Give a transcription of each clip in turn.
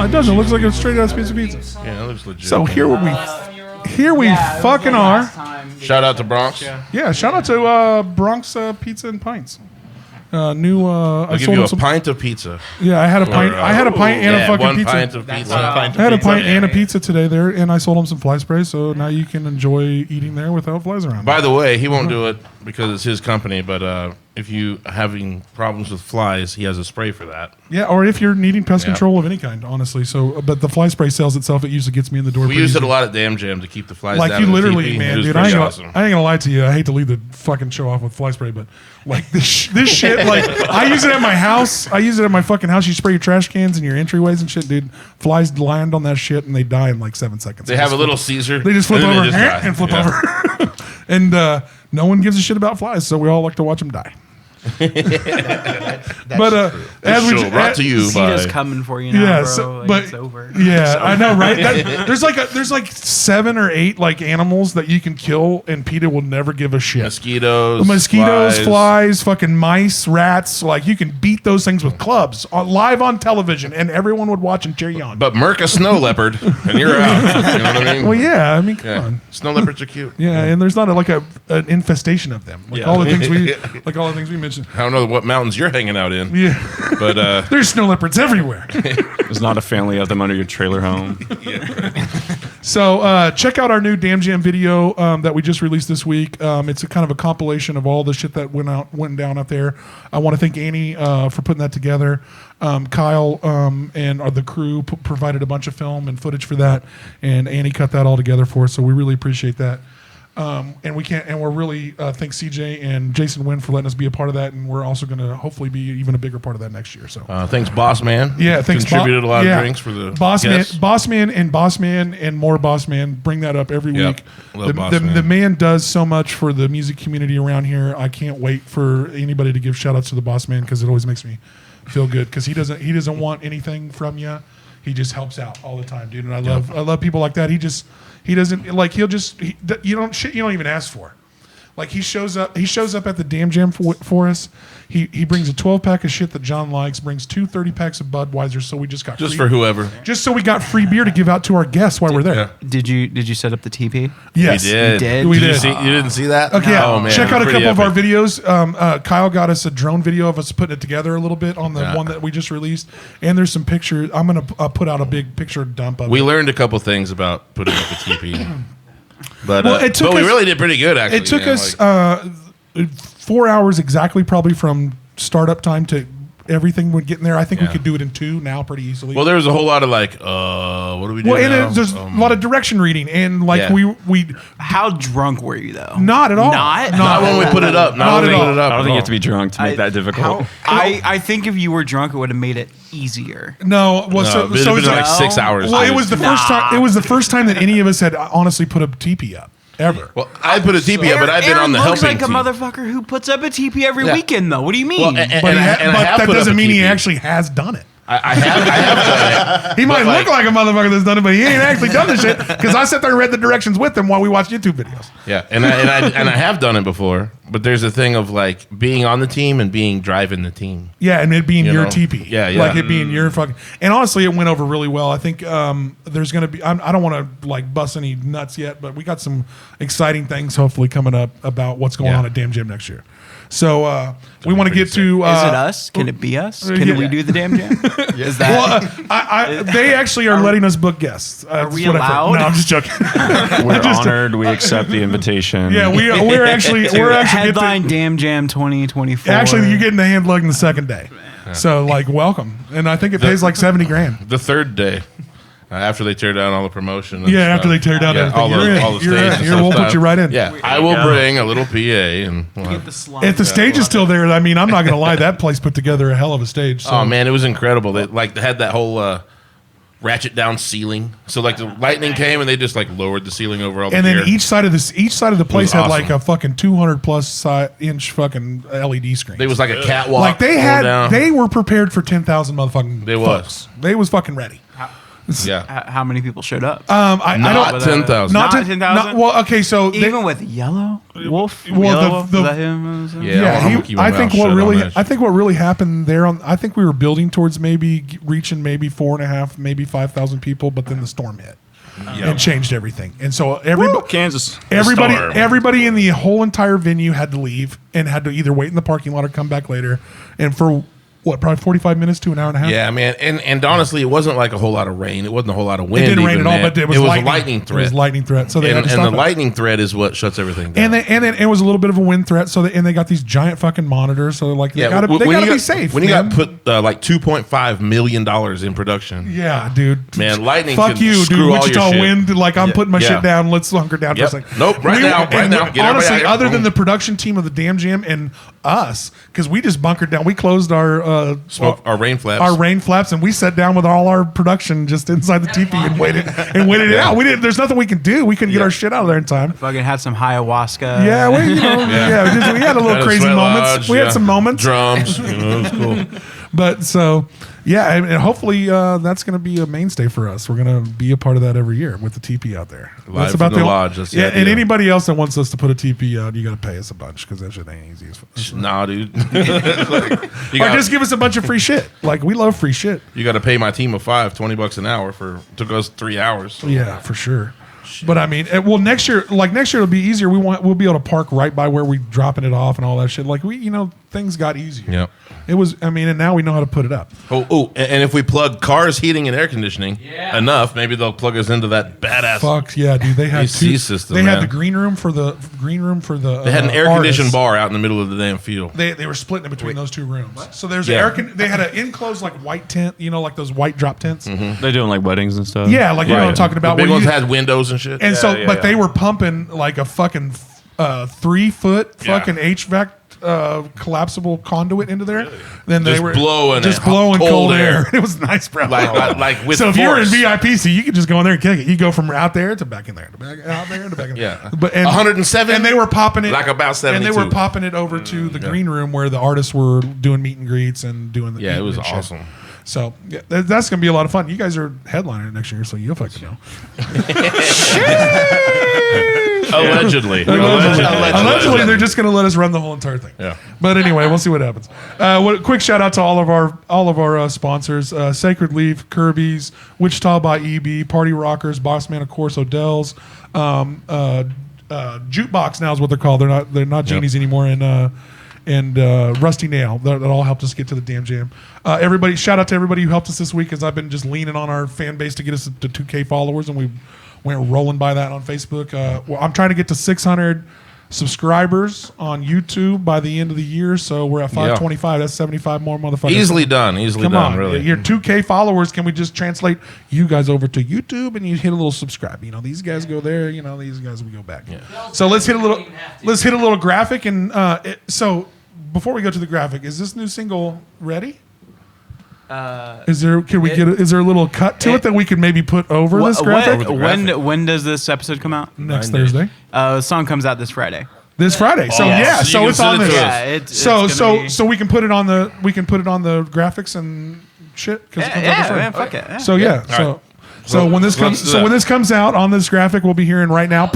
it doesn't. It looks like a straight ass piece of pizza. Yeah, that looks legit. So here we fucking are. Shout out to Bronx. Yeah, shout out to Bronx Pizza and Pints. New. I'll give you a pint of pizza. Yeah, I had a pint. I had a pint and a fucking pizza. Pint of pizza. I had a pint and a pizza today there, and I sold them some fly spray. So now you can enjoy eating there without flies around. By the way, he won't do it because it's his company. But if you having problems with flies, he has a spray for that. Yeah, or if you're needing pest control of any kind, honestly. So, but the fly spray sells itself. It usually gets me in the door. We use it a lot at Damn Jam to keep the flies like down. You literally, man, dude. I ain't awesome. gonna lie to you. I hate to leave the fucking show off with fly spray, but like this shit, like I use it at my house. I use it at my fucking house. You spray your trash cans and your entryways and shit, dude. Flies land on that shit and they die in like 7 seconds. They have a little Caesar. They just flip over and flip over, and no one gives a shit about flies, so we all like to watch them die. But as we brought to you by CETA's coming for you now, bro. Like, it's over. Yeah, I know, right? There's like 7 or 8 like animals that you can kill, and PETA will never give a shit. Mosquitoes, flies, fucking mice, rats. Like you can beat those things with clubs live on television, and everyone would watch and cheer you on. But murk a snow leopard, and you're out. You know what I mean? Well, yeah. I mean, come on. Snow leopards are cute. Yeah, and there's not an infestation of them. Like all the things we mentioned. I don't know what mountains you're hanging out in. Yeah, but there's snow leopards everywhere. There's not a family of them under your trailer home. So check out our new Damn Jam video that we just released this week. It's a kind of a compilation of all the shit that went down out there. I want to thank Annie for putting that together. Kyle and the crew provided a bunch of film and footage for that, and Annie cut that all together for us. So we really appreciate that. And we're really thank CJ and Jason Wynn for letting us be a part of that, and we're also going to hopefully be even a bigger part of that next year. So thanks, Boss Man. Yeah, thanks. Contributed a lot of drinks for the Boss Man, and more Boss Man. Bring that up every week. The man does so much for the music community around here. I can't wait for anybody to give shout outs to the Boss Man because it always makes me feel good because he doesn't want anything from you. He just helps out all the time, dude. And I love people like that. He doesn't like. You don't even ask for. Like he shows up at the Damn Jam for us. He brings a 12-pack of shit that John likes. Brings 2 30-packs of Budweiser. So we just got for whoever. Just so we got free beer to give out to our guests while we're there. Yeah. Did you set up the TP? Yes, we did. We did. You didn't see that? Okay, Oh, man, check out a couple of our videos. Kyle got us a drone video of us putting it together a little bit on the one that we just released, and there's some pictures. I'm gonna put out a big picture dump of it. We learned a couple things about putting up a TP. But we really did pretty good, actually. It took us 4 hours exactly, probably from startup time to everything would get in there. I think we could do it in 2 now pretty easily. Well, there was a whole lot of like, what do we do now? And there's a lot of direction reading, and like we. How drunk were you though? Not at all. Not when we put it up. Not at all. I don't think you have to be drunk to make that difficult. I think if you were drunk, it would have made it easier. No, well, so it was like 6 hours. Well, it was the first time. It was the first time that any of us had honestly put a TP up. Ever. Well, I put a TP up, but I've been on the helping team. Looks like a motherfucker who puts up a TP every weekend, though. What do you mean? Well, but that doesn't mean he actually has done it. I have done it. He might look like a motherfucker that's done it, but he ain't actually done this shit because I sat there and read the directions with him while we watched YouTube videos. Yeah, and I have done it before, but there's a thing of like being on the team and driving the team. Yeah, and it being your TP. Yeah. Like it being your fucking. And honestly, it went over really well. I think there's going to be. I don't want to like bust any nuts yet, but we got some exciting things hopefully coming up about what's going on at Damn Jam next year. So we want to get to. Is it us? Can it be us? Can we do the Damn Jam? Is that? Well, they actually are letting us book guests. Are we allowed? No, I'm just joking. We're honored. We accept the invitation. Yeah, we're actually headline Damn Jam 2024. Actually, you're getting the hand lugged the second day. So like, welcome. And I think it pays like $70,000. The third day. After they tear down all the promotion. After they tear down everything. All the stages. We'll put you right in. Yeah, I will bring a little PA. And if the stage is still there, I mean, I'm not going to lie, that place put together a hell of a stage. So. Oh, man, it was incredible. They had that whole ratchet down ceiling. So, like, the lightning came and they just, like, lowered the ceiling over all the gear. And then each side of the place had, like, a fucking 200-plus inch fucking LED screen. It was like a catwalk. Like, they were prepared for 10,000 motherfucking folks. They was fucking ready. Yeah. How many people showed up? I Not don't. 10,000. Not 10,000? Well, okay, so Even with Yellow Wolf? Well, Yellow Wolf? the- Was that him? I think what really happened there I think we were building towards maybe reaching maybe 4.5, maybe 5,000 people, but then the storm hit and changed everything. And so Kansas. everybody in the whole entire venue had to leave and had to either wait in the parking lot or come back later. And for probably 45 minutes to an hour and a half. Yeah, man. And honestly, it wasn't like a whole lot of rain. It wasn't a whole lot of wind. It didn't rain at all, man. but it was a lightning. lightning threat. It was lightning threat. So they had to stop and the lightning threat is what shuts everything down. And then it was a little bit of a wind threat. So they got these giant fucking monitors. So they gotta be safe. When you got put like $2.5 million in production. Yeah, dude. Man, lightning. Fuck can you, screw dude. all Wichita your shit. wind. Like I'm putting my shit down. Let's hunker down for a second. Nope. Right now. Get everybody honestly, out here. other than the production team of the Damn Jam and us, because we just bunkered down. We closed our rain flaps. Our rain flaps, and we sat down with all our production just inside the teepee and waited it out. We didn't. There's nothing we could do. We couldn't get our shit out of there in time. Fucking had some ayahuasca. Yeah, we had a little crazy moments. Lodge, we had some moments. Drums. It was cool. But so, yeah, and hopefully that's going to be a mainstay for us. We're going to be a part of that every year with the TP out there. That's about the lodge. That's the idea. And anybody else that wants us to put a TP out, you got to pay us a bunch because that shit ain't easy. Nah, dude. Or just give us a bunch of free shit. Like, we love free shit. You got to pay my team of 5 $20 an hour took us 3 hours. So. Yeah, for sure. But I mean, next year it'll be easier. We'll be able to park right by where we dropping it off and all that shit. Like things got easier. Yep. It was. I mean, and now we know how to put it up. Oh, and if we plug cars, heating, and air conditioning enough, maybe they'll plug us into that badass. Fuck yeah, dude! They had AC system. They had the green room for the. They had an air conditioned bar out in the middle of the damn field. They were splitting it between those two rooms. What? So there's they had an enclosed like white tent, like those white drop tents. Mm-hmm. They're doing like weddings and stuff. Yeah, like you know what I'm talking about. The big ones had windows and shit. And but they were pumping like a fucking 3-foot fucking HVAC collapsible conduit into there. Then they were blowing cold air. It was nice, bro. Like with so if force. you were in VIP seat, you could just go in there and kick it. You go from out there to back in there, to back out there to back in there. Yeah, but 107, and they were popping it like about 72, and they were popping it over to the green room where the artists were doing meet and greets and doing the it was awesome. So that's gonna be a lot of fun. You guys are headliner next year, so you'll fucking know. Allegedly, they're just gonna let us run the whole entire thing. Yeah. But anyway, we'll see what happens. Quick shout out to all of our sponsors: Sacred Leaf, Kirby's, Wichita by EB, Party Rockers, Boss Man, of course, Odell's, Jukebox now is what they're called. They're not Genies anymore, and Rusty Nail that all helped us get to the Damn Jam. Everybody, shout out to everybody who helped us this week, as I've been just leaning on our fan base to get us to 2K followers, and we went rolling by that on Facebook. I'm trying to get to 600 subscribers on YouTube by the end of the year, so we're at 525. That's 75 more motherfuckers. Easily done, Come on, really. Your 2K followers, can we just translate you guys over to YouTube and you hit a little subscribe? These guys go there, these guys we go back. Yeah. So let's hit a little graphic, and so before we go to the graphic, is this new single ready? Is there a little cut to it that we could maybe put over this graphic? When does this episode come out? Next Thursday. The song comes out this Friday. This Friday. So so it's on this. Yeah, so we can put it on the graphics and shit. Man, fuck it. Yeah. So when this comes out on this graphic, we'll be hearing right now.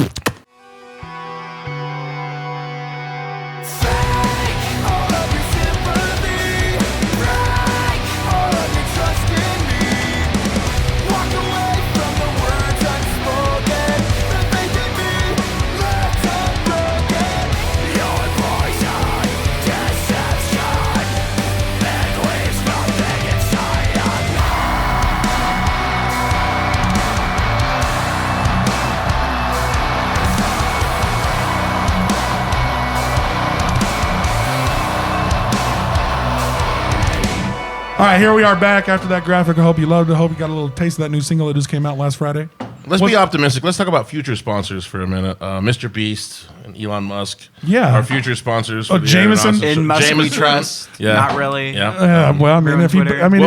All right, here we are back after that graphic. I hope you loved it. I hope you got a little taste of that new single that just came out last Friday. Let's be optimistic. Let's talk about future sponsors for a minute. Mr. Beast, and Elon Musk. Yeah. Our future sponsors. Oh, Jameson. In Musk we trust. Yeah. Not really. Yeah. Well, I mean, if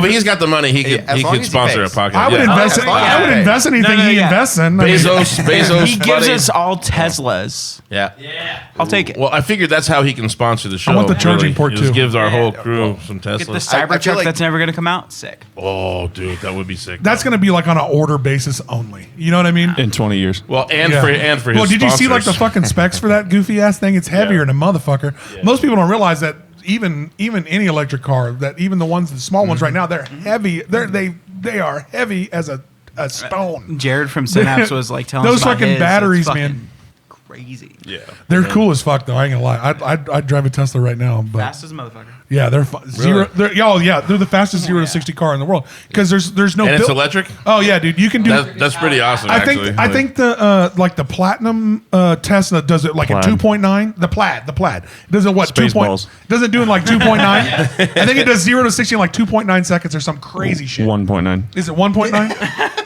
he's got the money, he could sponsor a podcast. I would invest. I would invest in anything he invests in. Bezos. He gives us all Teslas. Yeah. I'll take it. Well, I figured that's how he can sponsor the show. I want the charging port He too. just gives our whole crew some Get the Teslas. Cybertruck that's never going to come out. Sick. Oh, dude, that would be sick. That's going to be like on an order basis only. You know what I mean? In 20 years. Well, and for his Well, did you see like the sponsors. fucking specs for that goofy ass thing? It's heavier than a motherfucker. Yeah. Most people don't realize that even any electric car, that even the small ones right now, they're heavy. They are heavy as a stone. Jared from Synapse was like telling those us about fucking his. batteries, It's man. Crazy. Yeah. They're cool as fuck though. I ain't gonna lie. I'd drive a Tesla right now. But Fast as a motherfucker. yeah, they're zero. They're the fastest 0 to 60 car in the world because there's no. And it's electric. Oh yeah, dude, you can do. That's pretty awesome. I think the like the platinum Tesla does it like Plaid. a 2.9. The plaid does it what 2. Spaceballs. Does it do it like 2.9? I think it does 0 to 60 in like 2.9 seconds or some crazy shit. 1.9. Is it 1.9?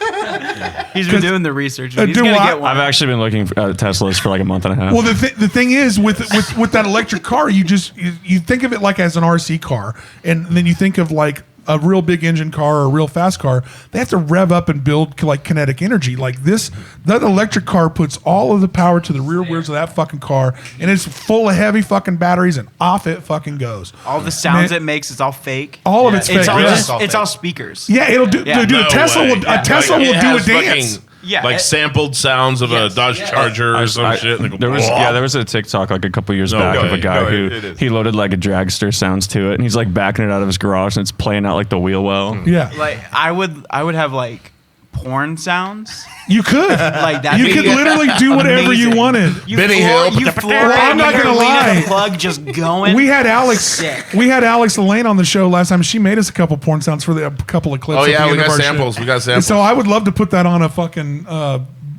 He's been doing the research. He's do gonna what? get one. I've actually been looking at Teslas for like a month and a half. Well, the thing is with that electric car, you think of it like as an RC car, and then you think of like a real big engine car or a real fast car. They have to rev up and build like kinetic energy. Like that electric car puts all of the power to the rear wheels of that fucking car, and it's full of heavy fucking batteries, and off it fucking goes. All the sounds it makes, it's all fake. All of it's fake. It's all speakers. Yeah, it'll do. Yeah. Dude, a Tesla will do a dance. Sampled sounds of a Dodge Charger or some shit. There was a TikTok like a couple years back of a guy who he loaded like a dragster sounds to it, and he's like backing it out of his garage, and it's playing out like the wheel well. Yeah, like I would have like porn sounds. You could like that. You could literally do whatever you wanted. Benny Hill. I'm not gonna lie. Plug just going. We had Alex Elaine on the show last time. She made us a couple porn sounds for a couple of clips. Oh yeah, we got samples. Shit. We got samples. So I would love to put that on a fucking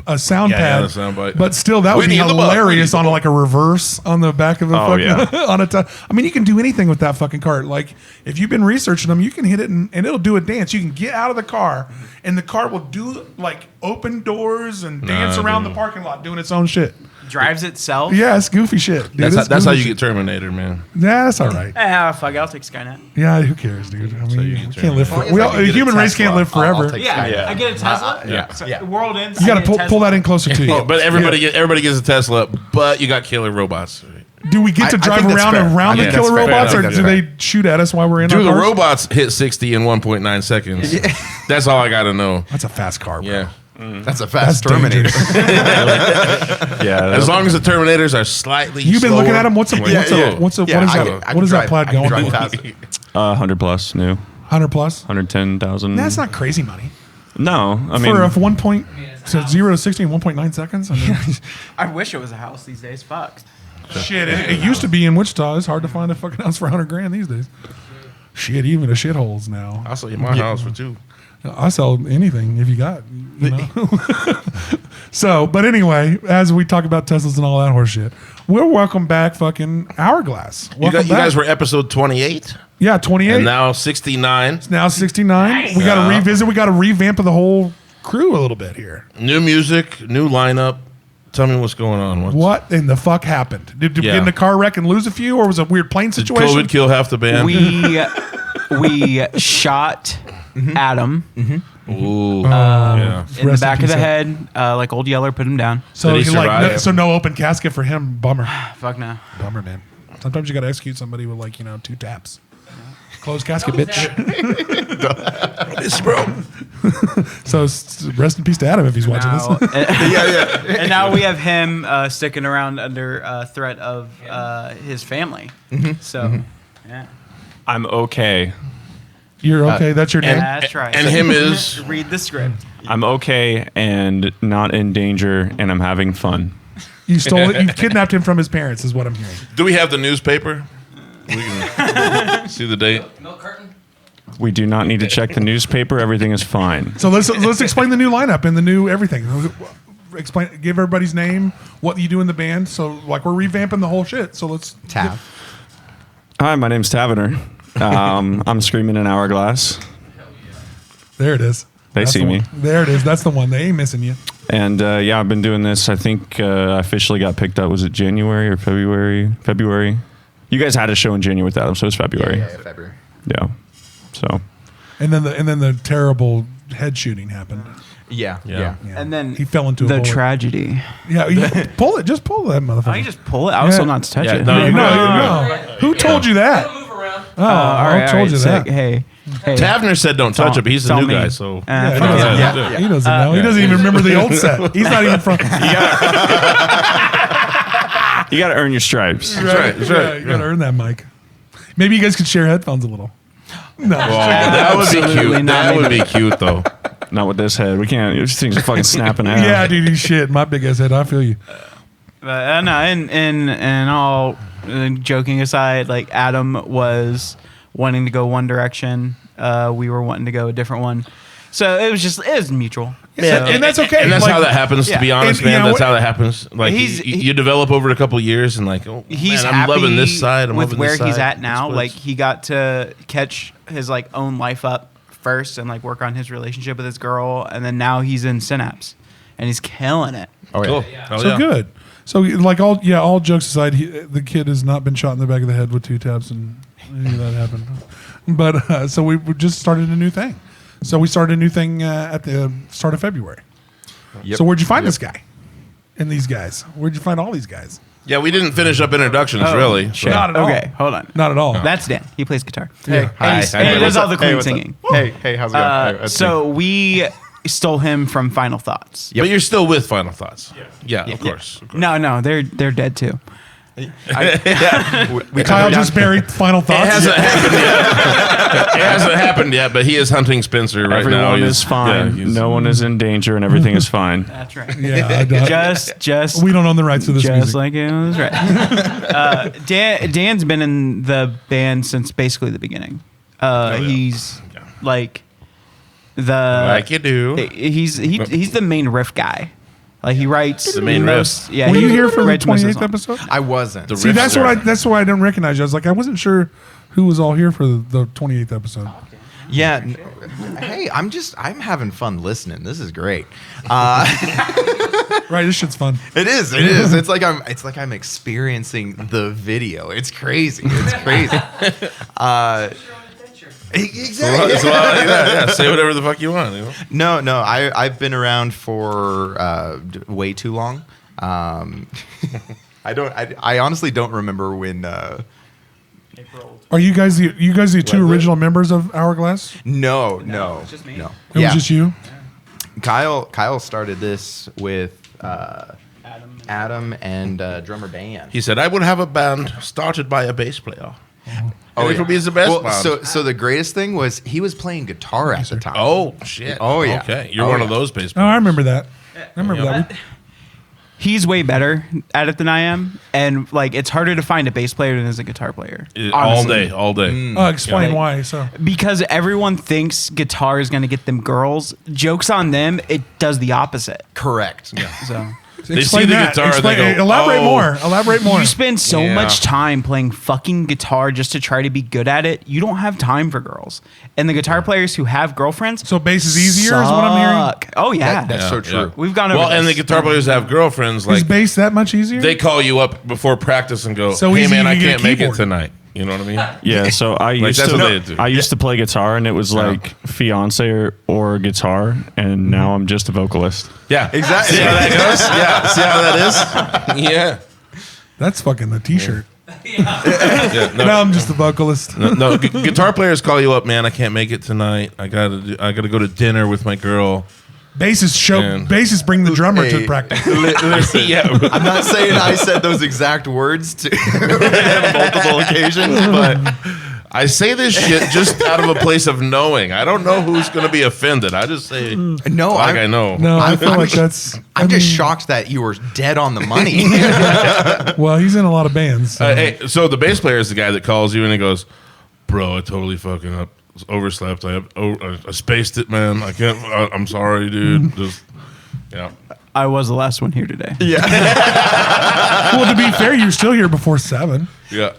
a sound pad. Soundbite. But still, that would be hilarious on like a reverse on the back of the on a. I mean, you can do anything with that fucking car. Like if you've been researching them, you can hit it and it'll do a dance. You can get out of the car and the car will do like open doors and dance around the parking lot doing its own shit. Drives itself. Yeah, it's goofy shit. Dude. That's how you get Terminator, man. Yeah, that's all right. Fuck, I'll take Skynet. Yeah, who cares, dude? I mean, you we can't live for. The human race can't live forever. I get a Tesla. Yeah. World ends. You got to pull that in closer to you. But everybody gets a Tesla, but you got killer robots. Do we get to drive around the killer robots, or do they shoot at us while we're in our cars? Do the robots hit 60 in 1.9 seconds? That's all I got to know. That's a fast car, bro. Yeah. That's a fast Terminator. As long as the Terminators are slightly You've been slower. looking at them. What is that plaid going? 100 plus new. 100 plus. 110,000. That's not crazy money. No, I mean for a 0 to 60 in 1.9 seconds. I mean, I wish it was a house these days. Fuck. Shit, it used to be in Wichita. It's hard to find a fucking house for $100,000 these days. Shit, even the shitholes now. I'll sell you my house for $2. I sell anything if you got, you know. So, but anyway, as we talk about Teslas and all that horse shit, we'll welcome back fucking Hourglass. You guys were episode 28? Yeah, 28. And now 69. It's now 69. Nice. We got to revisit. We got to revamp the whole crew a little bit here. New music, new lineup. Tell me what's going on. What in the fuck happened? Did we get in a car wreck and lose a few, or was it a weird plane situation? Did COVID kill half the band? We shot Adam Ooh. in the back of the head, like Old Yeller put him down. So no open casket for him. Bummer. Fuck no. Bummer, man. Sometimes you got to execute somebody with 2 taps. Closed casket, bitch. This bro. So rest in peace to Adam if he's watching this. And now we have him sticking around under threat of his family. So, yeah. I'm okay. You're okay. That's your name. That's right. And him is read the script. I'm okay and not in danger, and I'm having fun. You stole it. You kidnapped him from his parents, is what I'm hearing. Do we have the newspaper? We can see the date. Milk carton? We do not need to check the newspaper. Everything is fine. So let's explain the new lineup and the new everything. Give everybody's name, what you do in the band. So we're revamping the whole shit. So let's Tav. Hi, my name's Tavener. I'm screaming in Hourglass. There it is. They see me. There it is. That's the one. They ain't missing you. And I've been doing this. I think I officially got picked up. Was it January or February? February. You guys had a show in January with Adam, so it was February. Yeah, February. Yeah. So. And then the terrible head shooting happened. Yeah. And then he fell into the a bullet. tragedy. Yeah, pull it. Just pull that motherfucker. Oh, you just pull it? I was told not to touch it. No. Who told you that? Oh, I told you that. Hey. Tavner said don't touch it, but he's the new guy, so He doesn't know. He doesn't even remember the old set. He's not even from. You got to earn your stripes. That's right. You got to earn that mic. Maybe you guys could share headphones a little. No, that would be cute. That would be cute, though. Not with this head. We can't. These things are fucking snapping out. Yeah, dude, you shit. My big ass head. I feel you. But no, and all joking aside, like Adam was wanting to go one direction. We were wanting to go a different one. So it was mutual. Yeah, and that's okay. And that's how that happens. To be honest, man, that's how that happens. Like you develop over a couple of years, and like, oh, he's man, I'm loving this side. I'm with loving where this side. he's at now. Like he got to catch his like own life up first, and like work on his relationship with his girl, and then now he's in Synapse, and he's killing it. Oh Cool. yeah. So good. So like all jokes aside, the kid has not been shot in the back of the head with 2 taps, and any of that happened. But so we just started a new thing. So we started a new thing at the start of February. Yep. So where'd you find this guy and these guys? Where'd you find all these guys? Yeah, we didn't finish up introductions really. Shit. Not at all. Okay, hold on. Not at all. That's Dan. He plays guitar. Yeah. Hi. And he does all the clean what's up? singing. Hey, how's it going? That's So we stole him from Final Thoughts. But you're still with Final Thoughts. Yeah, of course. No, they're dead too. we Kyle just buried Final It Thoughts. hasn't happened yet. It hasn't happened yet, but he is hunting Spencer right now. Everyone is fine. No one is in danger, and everything is fine. That's right. Yeah, I don't- Just we don't own the rights to this just music. like it was right. Dan's been in the band since basically the beginning. He's like Like you do. He's the main riff guy. Like he writes The main most. riff. Yeah, Were he you here for the writes most of 28th the episode? I wasn't. The See, riffs that's are- that's why I didn't recognize you. I was like, I wasn't sure who was all here for the 28th episode. Yeah. Hey, I'm having fun listening. This is great. Right, this shit's fun. It is. It's like I'm experiencing the video. It's crazy. Exactly. Yeah. Say whatever the fuck you want. You know? No. I've been around for way too long. I honestly don't remember when. Are you guys the two original members of Hourglass? No. it's just me. No. It was just you. Kyle started this with Adam and drummer Dan. He said, I would have a band started by a bass player. Oh, Which would be the best band. So the greatest thing was he was playing guitar at the time. Oh, shit. Oh, yeah. Okay. You're Oh, one yeah. of those bass Oh, I players. remember that. I remember that. He's way better at it than I am, and like it's harder to find a bass player than as a guitar player. All honestly. day. Explain why. So Because everyone thinks guitar is going to get them girls. Joke's on them. It does the opposite. Correct. Yeah. So They see the guitar and they go, elaborate "Oh." more. Elaborate more. you spend so Yeah. much time playing fucking guitar just to try to be good at it. You don't have time for girls. And the guitar players who have girlfriends, So bass is easier, is what I'm hearing. suck. Oh yeah, That's so true. We've gone over. Well, and the this. guitar players have girlfriends. Is Like bass that much easier? they call you up before practice and go, So "Hey easy man, you I can get a can't make it keyboard. tonight." You know what I mean? Yeah, so I used that's to what they do. I used to play guitar, and it was like fiance or guitar, and now I'm just a vocalist. Yeah, Exactly. See how that goes? Yeah, see how that is? Yeah. That's fucking a t-shirt. Yeah, Now I'm just a vocalist. no, guitar players call you up, man. I can't make it tonight. I gotta go to dinner with my girl. And- Bassists bring the drummer to Hey. practice. Yeah, I'm not saying I said those exact words to multiple occasions, but I say this shit just out of a place of knowing. I don't know who's gonna be offended. I just say, no, like I know. No, I I'm- feel I'm like sh- that's. I'm just mean, shocked that you were dead on the money. Well, he's in a lot of bands. So. Hey, so the bass player is the guy that calls you and he goes, "Bro, I totally fucking overslept. I spaced it, man. I can't. I'm sorry, dude. Just yeah." I was the last one here today. Well, to be fair, you're still here before 7. Yeah.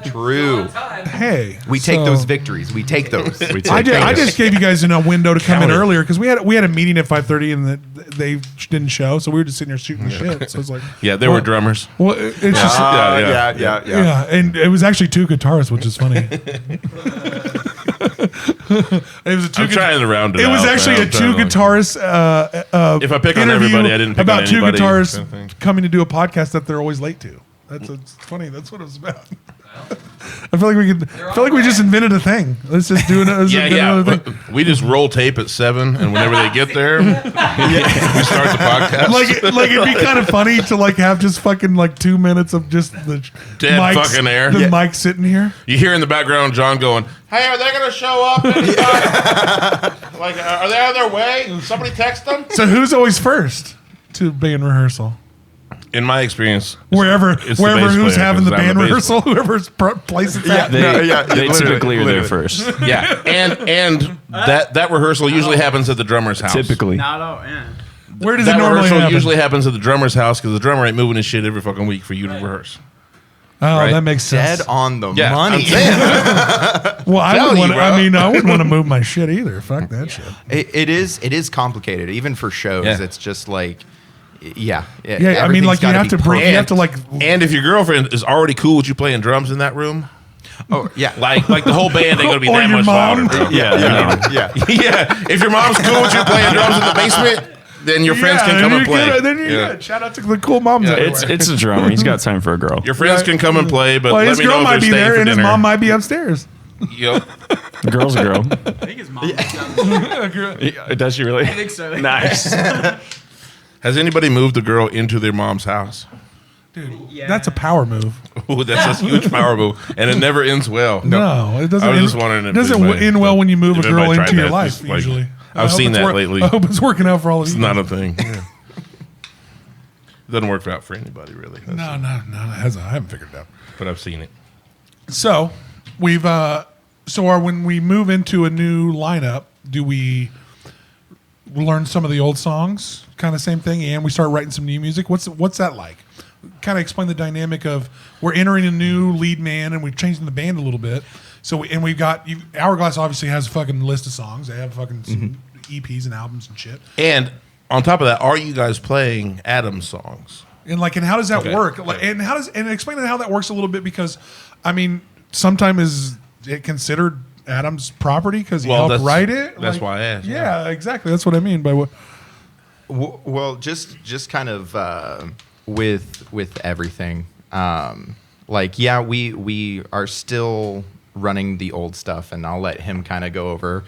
True. Hey, We take those victories. We take those. I just gave you guys a window to come in earlier because we had a meeting at 5:30 and they didn't show, so we were just sitting here shooting shit. So it's like, There were drummers. well, it's just Yeah. and it was actually 2 guitarists, which is funny. It was I'm trying to round it It was out, actually man. a 2 guitarists. If I pick on interview everybody, I didn't pick about on 2 anybody, guitarists kind of thing. coming to do a podcast that they're always late to. It's funny. That's what it was about. I feel like we just invented a thing. Let's just do another thing. We just roll tape at 7, and whenever they get there, we start the podcast. Like it'd be kind of funny to have just fucking 2 minutes of just the Dead mics, fucking air. the mic sitting here. You hear in the background John going, "Hey, are they going to show up? Are they on their way? Somebody text them." So who's always first to band rehearsal? In my experience, Wherever it's the bass who's player, having the 'cause I'm band the bass rehearsal, whoever's place it's at. They typically are there first. Yeah, and that rehearsal usually happens at the drummer's house. Typically. Not all, yeah. Where does That it normally rehearsal happen? usually happens at the drummer's house because the drummer ain't moving his shit every fucking week for you to rehearse. Oh, right? that makes sense. Dead on the Yeah, money. I'm saying. Well, I telling wouldn't you, want. bro. I wouldn't want to move my shit either. Fuck that shit. It is complicated, even for shows. Yeah. It's just like, yeah. Yeah, I mean, everything's you gotta have to be bring. You have to And if your girlfriend is already cool with you playing drums in that room, Oh yeah, like the whole band ain't gonna be Or that your much mom. louder, bro. yeah. Yeah, if your mom's cool with you playing drums in the basement, then your friends can come and play. Then you're Yeah. good. Shout out to the cool moms. Yeah. everywhere. It's a drummer. He's got time for a girl. Your friends can come and play, but well, let his me girl know if might they're be staying there, for and his dinner. mom might be upstairs. Yep. The girl's a girl. I think his mom. Does she really? I think so. Nice. Has anybody moved a girl into their mom's house? Dude, Yeah. that's a power move. Ooh, that's a huge power move, and it never ends well. No, it doesn't. I was end, just wondering if it doesn't anybody- end well when you move a if girl anybody into tried your that, life. just, like, Usually, I've seen that lately. I hope it's working out for all of It's you. not a thing. Yeah. It doesn't work out for anybody, really. That's No, it. no, I haven't figured it out. But I've seen it. So we've when we move into a new lineup, do we learn some of the old songs, kind of same thing, and we start writing some new music? What's that like? Kind of explain the dynamic of we're entering a new lead man and we've changed the band a little bit. So we've got Hourglass obviously has a fucking list of songs. They have fucking some EPs and albums and shit. And on top of that, are you guys playing Adam's songs? And how does that Okay. work? Okay. And explain how that works a little bit, because I mean, sometimes is it considered Adam's property because he helped write it? That's why I asked. Yeah, exactly. That's what I mean by what. Well, just kind of with everything. We are still running the old stuff, and I'll let him kind of go over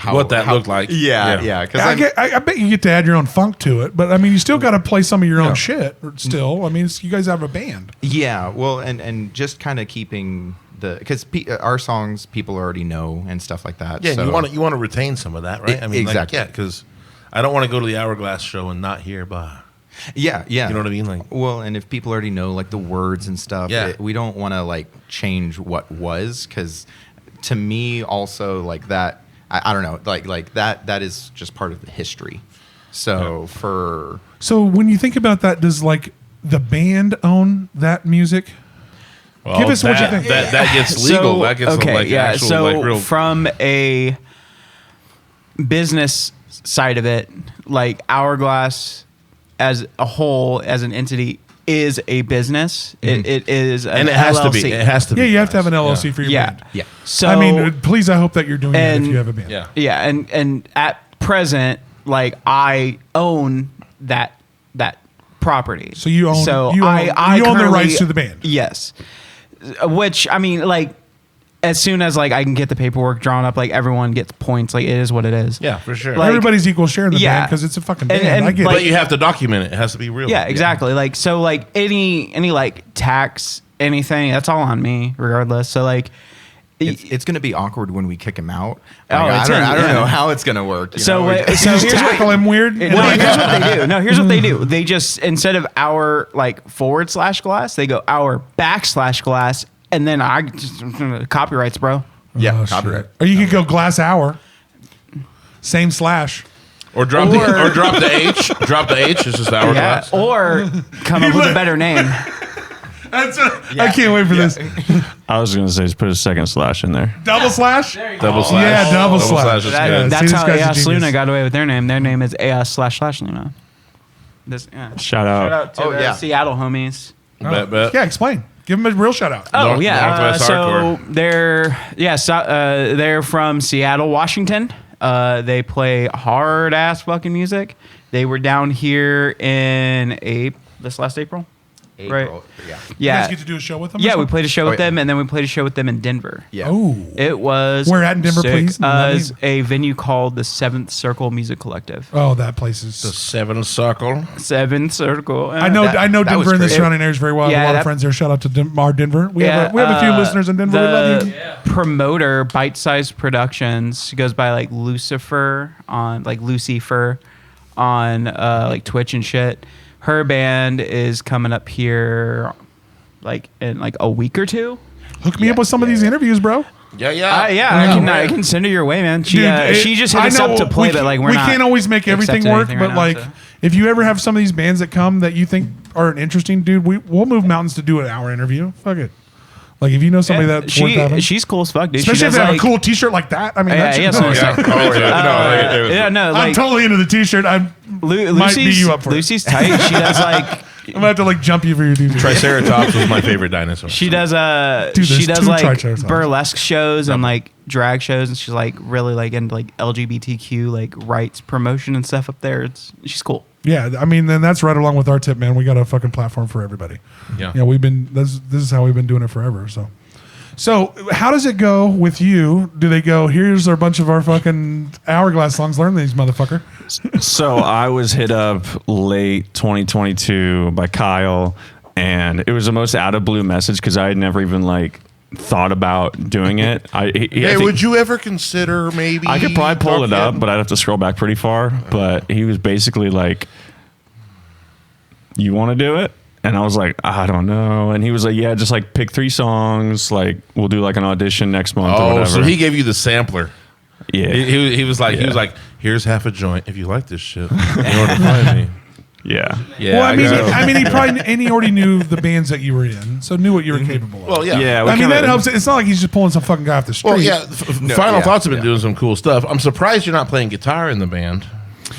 What that looked like. Yeah. Because I bet you get to add your own funk to it, but I mean, you still got to play some of your own shit. Still, I mean, you guys have a band. Yeah, well, and just kind of keeping because our songs people already know and stuff like that. Yeah, so. you want to retain some of that, right? I mean, exactly. because I don't want to go to the Hourglass show and not hear bah. Yeah. You know what I mean? Like, Well, and if people already know the words and stuff, we don't want to change what was, because to me also that I don't know that is just part of the history. So So when you think about that, does the band own that music? well, Give us what you think. That gets legal. That gets actual So real. from a business side of it, Hourglass as a whole, as an entity, is a business. It is an and it has LLC. to be. It has to be. Yeah, you have to have an LLC for your Yeah. band. yeah. So I mean, please, I hope that you're doing that if and- you have a band. Yeah. yeah, and at present, I own that property. So you own. So you own, I you own the currently- rights to the band. Yes. Which I mean, as soon as I can get the paperwork drawn up, everyone gets points. It is what it is. Yeah, for sure. Like- Everybody's equal share in the Yeah. band because it's a fucking band. And I get but it. you have to document it. It has to be real. Yeah, exactly. Any tax, anything, that's all on me, regardless. So It's going to be awkward when we kick him out. Oh, I don't yeah. know how it's going to work. So know? so Just here's tackle him weird. Well, here's what they do. No, here's what they do. They just, instead of our /glass, they go our /glass, and then I just copyrights, bro. Yeah, Oh, copyright. shit. Or you could go glass hour. Same slash. Or drop the H. Drop the H. It's just Hourglass. Or come up with a better name. I can't wait for this. I was going to say, just put a second slash in there. Double slash? Double slash. Yeah, double slash. Is good. That's how guy's a Eos genius. Luna got away with their name. Their name is Eos/Luna. Shout out. to the Seattle homies. Bet. Yeah, explain. Give them a real shout out. Oh, Northwest so Hardcore. they're from Seattle, Washington. They play hard ass fucking music. They were down here in this last April. Right. Yeah. You guys get to do a show with them? Yeah, we played a show with them, and then we played a show with them in Denver. Yeah. Oh. It was Where at in Denver, sick. please? It's a venue called the Seventh Circle Music Collective. Oh, that place is. The 7 Circle. Seventh Circle. I know that Denver was and the great. surrounding areas very well. I have a lot of friends there. Shout out to Denver. We have a few listeners in Denver. We love you. Promoter, Bite Size Productions, she goes by like Lucifer on like Twitch and shit. Her band is coming up here like in like a week or two. Hook me up with some of these interviews, bro. I can send her your way, man. She just hit us up to play, but like we can't always make everything work. But like, if you ever have some of these bands that come that you think are interesting, dude, we'll move mountains to do an hour interview. Fuck it. Like if you know somebody that's worth having, she's cool as fuck, dude. Especially if they have a cool T-shirt like that. I mean, I'm totally into the T-shirt. I might beat you up for Lucy's tight. She does like. I'm gonna have to like jump you for your T-shirt. Triceratops was my favorite dinosaur. She does like burlesque shows and like drag shows, and she's like really like into like LGBTQ like rights promotion and stuff up there. She's cool. Yeah, I mean, then that's right along with our tip, man. We got a fucking platform for everybody. Yeah, this is how we've been doing it forever. So how does it go with you? Do they go, here's a bunch of our fucking Hourglass songs, learn these, motherfucker? So I was hit up late 2022 by Kyle, and it was the most out of blue message because I had never even like thought about doing it. Would you ever consider maybe? I could probably pull it up, but I'd have to scroll back pretty far. But he was basically like, you want to do it? And I was like, I don't know. And he was like, yeah, just like pick 3 songs. Like we'll do like an audition next month or whatever. So he gave you the sampler. Yeah. He was like, here's half a joint. If you like this shit, in order to find me. Yeah. Well, I mean, he already knew the bands that you were in, so knew what you were capable of. Well, yeah. I mean, that helps. It's not like he's just pulling some fucking guy off the street. Well, yeah. Final Thoughts have been doing some cool stuff. I'm surprised you're not playing guitar in the band.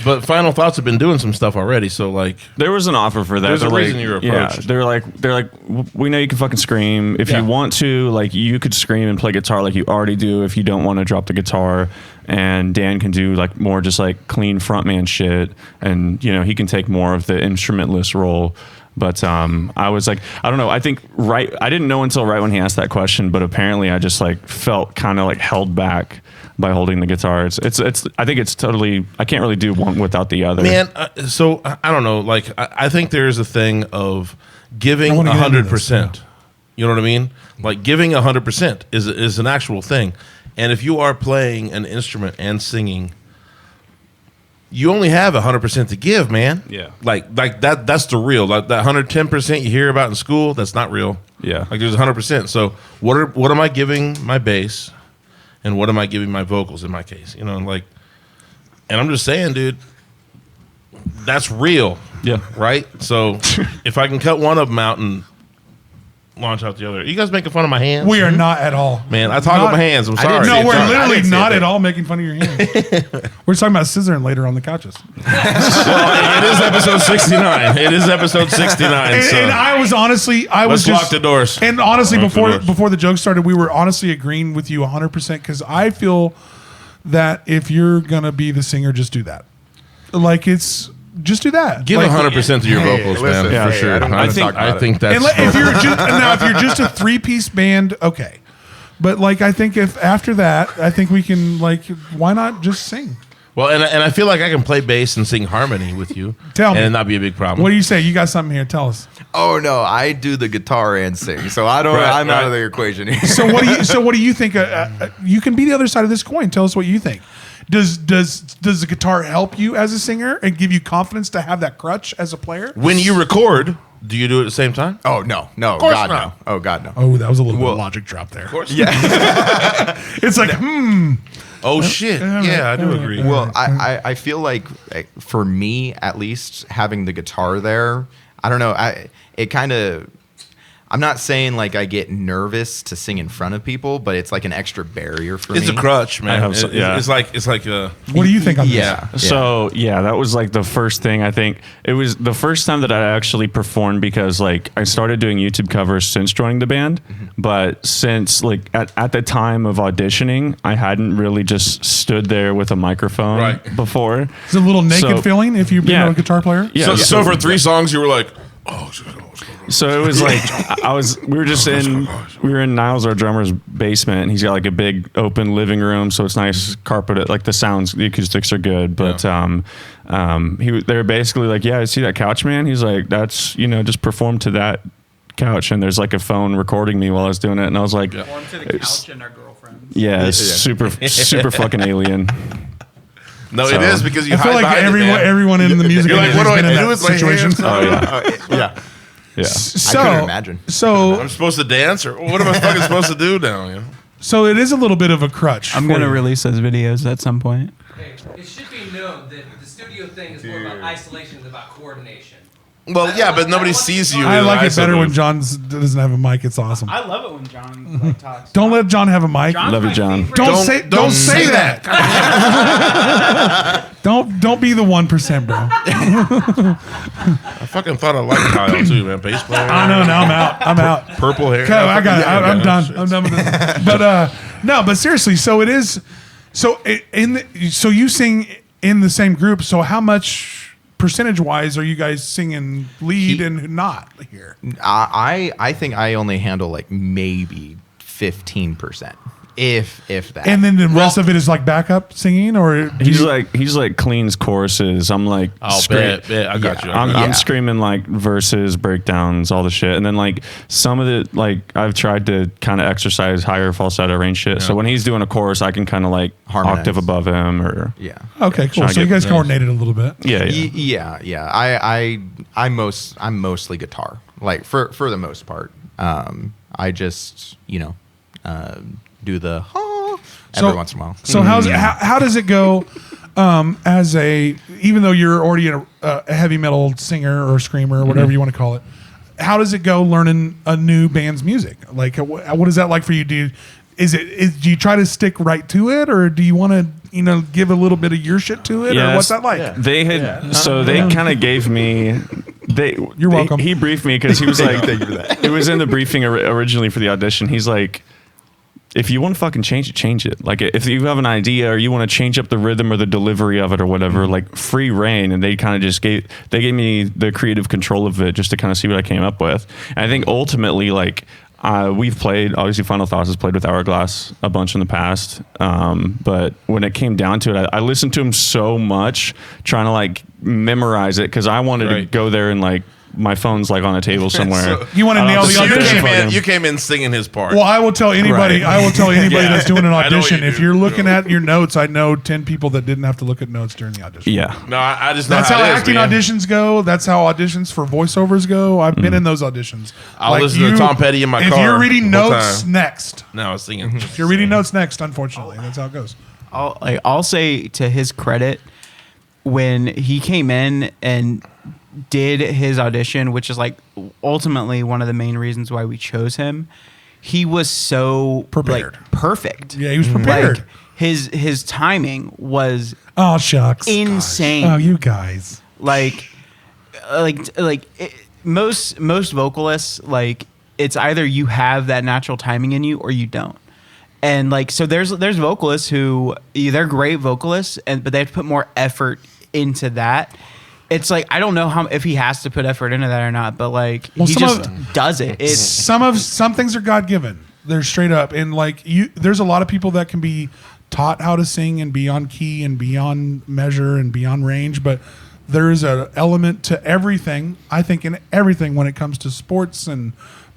But Final Thoughts have been doing some stuff already, so like there was an offer for that. There's a reason you're approached. Yeah, they're like, we know you can fucking scream. If you want to, like, you could scream and play guitar like you already do. If you don't want to drop the guitar, and Dan can do like more just like clean frontman shit, and he can take more of the instrumentalist role. But I was like, I don't know. I think I didn't know until right when he asked that question, but apparently I just like felt kind of like held back by holding the guitar. It's I think it's totally, I can't really do one without the other. Man, so I don't know. Like I think there's a thing of giving 100%. You know what I mean? Like giving 100% is an actual thing. And if you are playing an instrument and singing, you only have 100% to give, man. Yeah. Like that's the real. Like that 110% you hear about in school, that's not real. Yeah. Like there's 100%. So what am I giving my bass, and what am I giving my vocals in my case? And I'm just saying, dude, that's real. Yeah. Right? So if I can cut one of them out and launch out the other. Are you guys making fun of my hands? We are not at all. Man, I talk with my hands. I'm sorry. No, we're literally not at all making fun of your hands. We're talking about scissoring later on the couches. Well, it is episode 69. It is episode 69. And I was honestly, Let's lock the doors. And honestly, before the joke started, we were honestly agreeing with you 100% because I feel that if you're going to be the singer, just do that. Like just do that. Give 100% to your vocals, man, for sure. I think that's. If you're just a 3-piece band, okay. But like, I think if after that, I think we can why not just sing? Well, and I feel like I can play bass and sing harmony with you. Tell me, and not be a big problem. What do you say? You got something here? Tell us. Oh no, I do the guitar and sing, so I don't. I'm out of the equation here. So what do you think? You can be the other side of this coin. Tell us what you think. Does the guitar help you as a singer and give you confidence to have that crutch as a player? When you record, do you do it at the same time? Oh no, of course God not. no. Oh God no. Oh, that was a little bit of logic drop there. Of course. Yeah. It's like Oh shit. Yeah, I do agree. Well, I feel like for me at least having the guitar there, I don't know. It kind of I'm not saying like I get nervous to sing in front of people, but it's like an extra barrier for me. It's a crutch, man. It's like what do you think on this? So that was like the first thing. I think it was the first time that I actually performed, because like I started doing YouTube covers since joining the band, but since like at the time of auditioning, I hadn't really just stood there with a microphone before. It's a little naked feeling if you've been a guitar player. Yeah. So for 3 songs, you were like, oh. So it was like we were in Niles, our drummer's basement, and he's got like a big open living room, so it's nice carpeted. Like the acoustics are good, but they were basically like, yeah, see that couch, man? He's like, that's just perform to that couch, and there's like a phone recording me while I was doing it, and I was like, perform to the couch and our girlfriends. Yeah, it's super fucking alien. No, it is because you. I feel like everyone in the music industry has been in that situation. Yeah. Yeah, so, I couldn't imagine. So I'm supposed to dance, or what am I fucking supposed to do now? So it is a little bit of a crutch. I'm going to release those videos at some point. Hey, it should be known that the studio thing is more about isolation than about coordination. Well, yeah, but nobody sees you. I like it better when John doesn't have a mic. It's awesome. I love it when John talks. Don't let John have a mic. Love you, John. Don't say that. Don't be the 1%, bro. I fucking thought I liked Kyle too, man. Bass player. I know. Now I'm out. Purple hair. Okay, I got it. I'm done. I'm done with this. But no. But seriously, so it is. So so you sing in the same group. So how much percentage-wise are you guys singing lead and not here? I think I only handle like maybe 15%, if that. And then the rest of it is like backup singing, or he's like cleans choruses. I'm like, I got you. I'm screaming like verses, breakdowns, all the shit, and then like some of the like I've tried to kind of exercise higher falsetto range shit. So when he's doing a chorus, I can kind of like harmonize. Octave above him, or Okay, cool. So you guys coordinated a little bit. Yeah. I'm mostly guitar, like for the most part. I just do the every once in a while. So how does it go? Even though you're already a heavy metal singer or screamer or whatever you want to call it, how does it go learning a new band's music? Like, what is that like for you? Do you try to stick right to it, or do you want to give a little bit of your shit to it, or what's that like? Yeah. They kind of gave me. You're welcome. He briefed me because he was like, thank you for that. It was in the briefing originally for the audition. He's like, if you want to fucking change it, change it. Like if you have an idea or you want to change up the rhythm or the delivery of it or whatever, like free reign. And they kind of just gave me the creative control of it just to kind of see what I came up with. And I think ultimately, like, we've played, obviously Final Thoughts has played with Hourglass a bunch in the past. But when it came down to it, I listened to him so much trying to like memorize it because I wanted to go there and like, my phone's like on a table somewhere. So you want to nail the audition? You came in singing his part. Well, I will tell anybody. That's doing an audition. If you're looking at your notes, I know 10 people that didn't have to look at notes during the audition. Yeah. No, I just know that's how acting auditions go. That's how auditions for voiceovers go. I've been in those auditions. I'll listen to Tom Petty in my car. If you're reading notes next, no, I was singing. If you're reading notes next, unfortunately, that's how it goes. I'll say to his credit, when he came in and did his audition, which is like ultimately one of the main reasons why we chose him, he was so prepared, like, perfect. Yeah, he was prepared. Like, his timing was shucks, insane. Gosh. Oh, you guys, most vocalists, like, it's either you have that natural timing in you or you don't. And like, so there's vocalists who they're great vocalists, but they have to put more effort into that. It's like, I don't know if he has to put effort into that or not, but like, he just does it. It's some things are God given. They're straight up, and like there's a lot of people that can be taught how to sing and be on key and be on measure and be on range, but there is an element to everything. I think in everything when it comes to sports and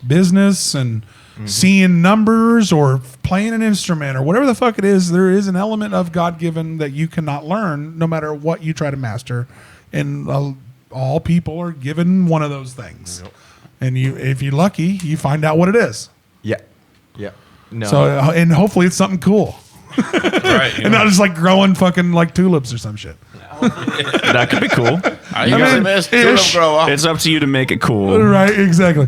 business and seeing numbers or playing an instrument or whatever the fuck it is, there is an element of God given that you cannot learn no matter what you try to master. And all people are given one of those things. Yep. And if you're lucky, you find out what it is. Yeah. No. So, and hopefully it's something cool. Right. And not just like growing fucking like tulips or some shit. That could be cool. It's up to you to make it cool. Right, exactly.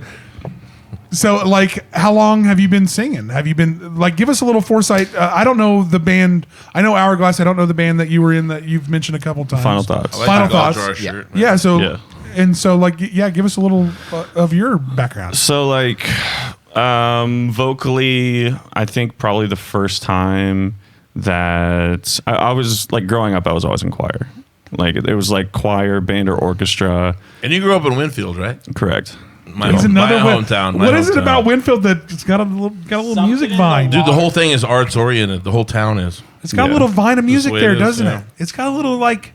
So, like, how long have you been singing? Have you been, like, give us a little foresight. I don't know the band. I know Hourglass. I don't know the band that you were in that you've mentioned a couple times. Final Thoughts. Like Final the golf Thoughts. jar shirt, Yeah, so, Yeah. and so, like, yeah, give us a little of your background. So like vocally, I think probably the first time that I was like growing up, I was always in choir. Like it was like choir, band, or orchestra. And you grew up in Winfield, right? Correct. My He's another hometown. What is it about Winfield that it's got a little music vine? Dude, the whole thing is arts oriented. The whole town is. It's got a little vine of music way there, it is, doesn't yeah. it? It's got a little like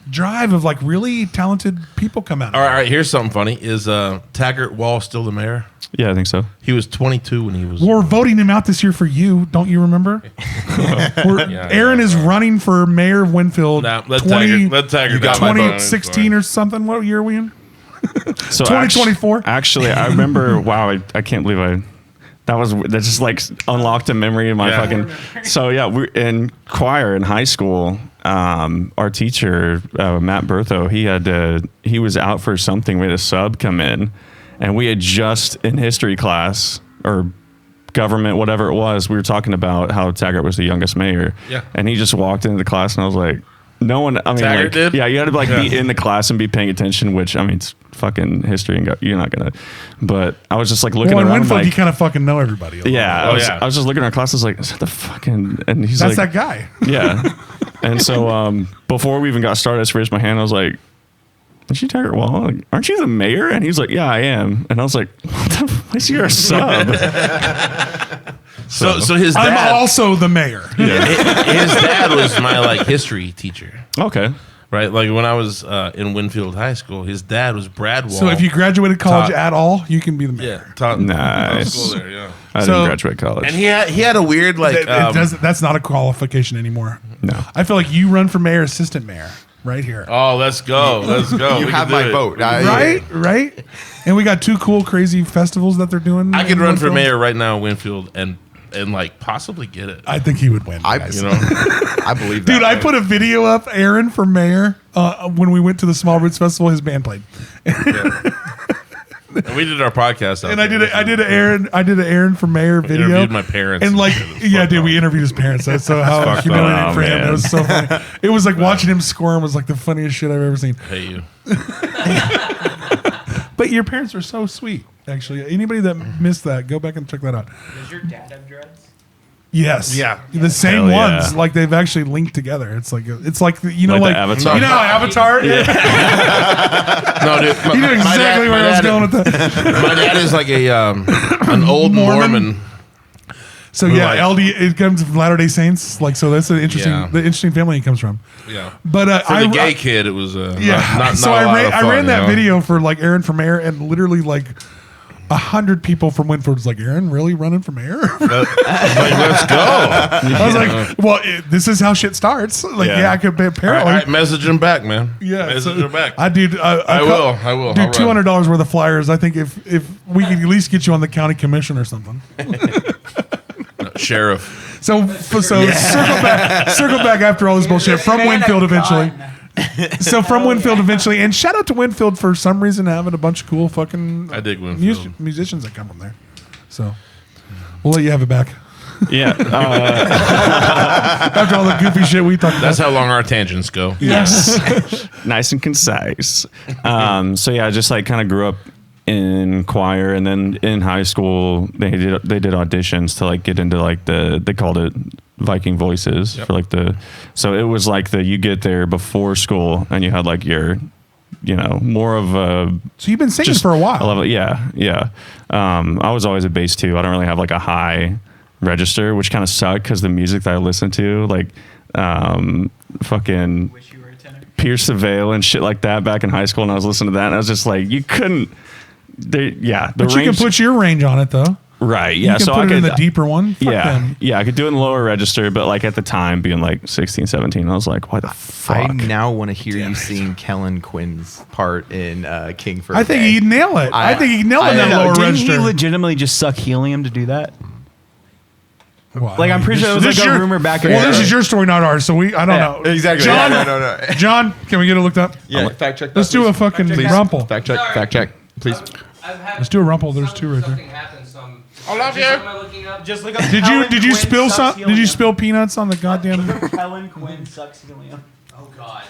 drive of like really talented people come out. All right, here's something funny. Is Taggart Wall still the mayor? Yeah, I think so. He was 22 when he was. We're voting him out this year for you. Don't you remember? Aaron is running for mayor of Winfield. Nah, let 20, Taggart. You got my vote. 2016 or something. What year are we in? So 2024. Actually, I remember. Wow, I can't believe that just like unlocked a memory in my fucking. So yeah, we're in choir in high school. Our teacher Matt Bertho, he was out for something. We had a sub come in, and we had just in history class or government, whatever it was, we were talking about how Taggart was the youngest mayor. Yeah, and he just walked into the class, and I was like. No one. I mean, Taggart like, did? yeah, you had to like be in the class and be paying attention. Which I mean, it's fucking history, and you're not gonna. But I was just like looking Well, in around. Winfield, Like, you kind of fucking know everybody. yeah, I was just looking at our class. I was like, is that the fucking? And he's That's like, that guy. yeah. And so before we even got started, I just raised my hand. I was like, "Is you Taggart Wall? Like, aren't you the mayor?" And he's like, "Yeah, I am." And I was like, "What the? Why is you're a sub?" So his dad. I'm also the mayor. His dad was my like history teacher. Okay. Right, like when I was in Winfield High School, his dad was Brad Wall. So if you graduated college Taught- at all, you can be the mayor. taught Nice. school there, yeah. I So- didn't graduate college. And he had a weird like. That's not a qualification anymore. No. I feel like you run for mayor, assistant mayor, right here. Oh, let's go, let's go. You We have can do my it. vote. Right. And we got two cool, crazy festivals that they're doing. I could in run for Winfield. mayor right now in Winfield and like possibly get it. I think he would win. I- guys. You know, I believe that. Dude, I put a video up, Aaron for mayor, when we went to the Small Roots Festival. His band played, and we did our podcast. Out and there. I did an Aaron for mayor video. Interviewed my parents, and like, it was yeah, fucked dude, up. we interviewed his parents. That's so how fucked humiliating up. for him. Man. It was so funny. It was like watching him squirm was like the funniest shit I've ever seen. Hey, you. But your parents are so sweet. Actually, anybody that missed that, go back and check that out. Does your dad have dreads? Yes. Yeah. The same Hell yeah. ones. Like they've actually linked together. It's like you know Like like the Avatar? you know how Avatar. Yeah. No, dude. You knew exactly where I was going with that. My dad is like an old Mormon. So Who, yeah, like- LD it comes from Latter Day Saints. Like so that's an interesting Yeah. the interesting family he comes from. Yeah. But For the gay kid, it was yeah. not so a lot I of ran fun, that you know? video for like Aaron for mayor, and literally like 100 people from Winfield was like, Aaron really running for mayor? Like, let's go. I was like, well, this is how shit starts. Like, Yeah. yeah, I could be All apparently. right, message him back, man. Yeah, message so him back. I will. I will. Dude, I'll run. $200 worth of flyers. I think if we could at least get you on the county commission or something. Sheriff. So circle back after all this bullshit from Winfield eventually. So from Winfield eventually, and shout out to Winfield for some reason having a bunch of cool fucking I dig Winfield. musicians that come from there. So we'll let you have it back Yeah. after all the goofy shit we talked about. That's how long our tangents go. Yes. Nice and concise. So yeah, I just like kind of grew up in choir, and then in high school they did auditions to like get into like they called it Viking Voices for like so it was like you get there before school and you had like your more of a So you've been singing for a while. I love it. Yeah. I was always a bass too. I don't really have like a high register, which kind of sucked because the music that I listened to, like fucking Wish you were a tenor. Pierce the Veil and shit like that back in high school, and I was listening to that, and I was just like, you couldn't. The But you can put your range on it though. right, yeah. You can So put I it could in the deeper one. Fuck them. I could do it in lower register, but like at the time, being like 16, 17, I was like, why the fuck? I now want to hear you sing Kellen Quinn's part in King for a I think Day. he'd nail it. I think he'd nail it in that lower Didn't register. he legitimately just suck helium to do that? Well, Like, I'm pretty sure it was this like a your- rumor back in Well, the this day. is your story, not ours. So I don't know. Exactly. John, No. John, can we get it looked up? Yeah, fact check. Let's do a fucking Please. rumple. fact check. Fact check, please. I've had Let's do a rumple. There's two right there. Something happens so I'm. I love you. Am I looking up? Just look up. Did you spill some? Did you spill peanuts on the goddamn? Helen Quinn sucks helium. Oh God.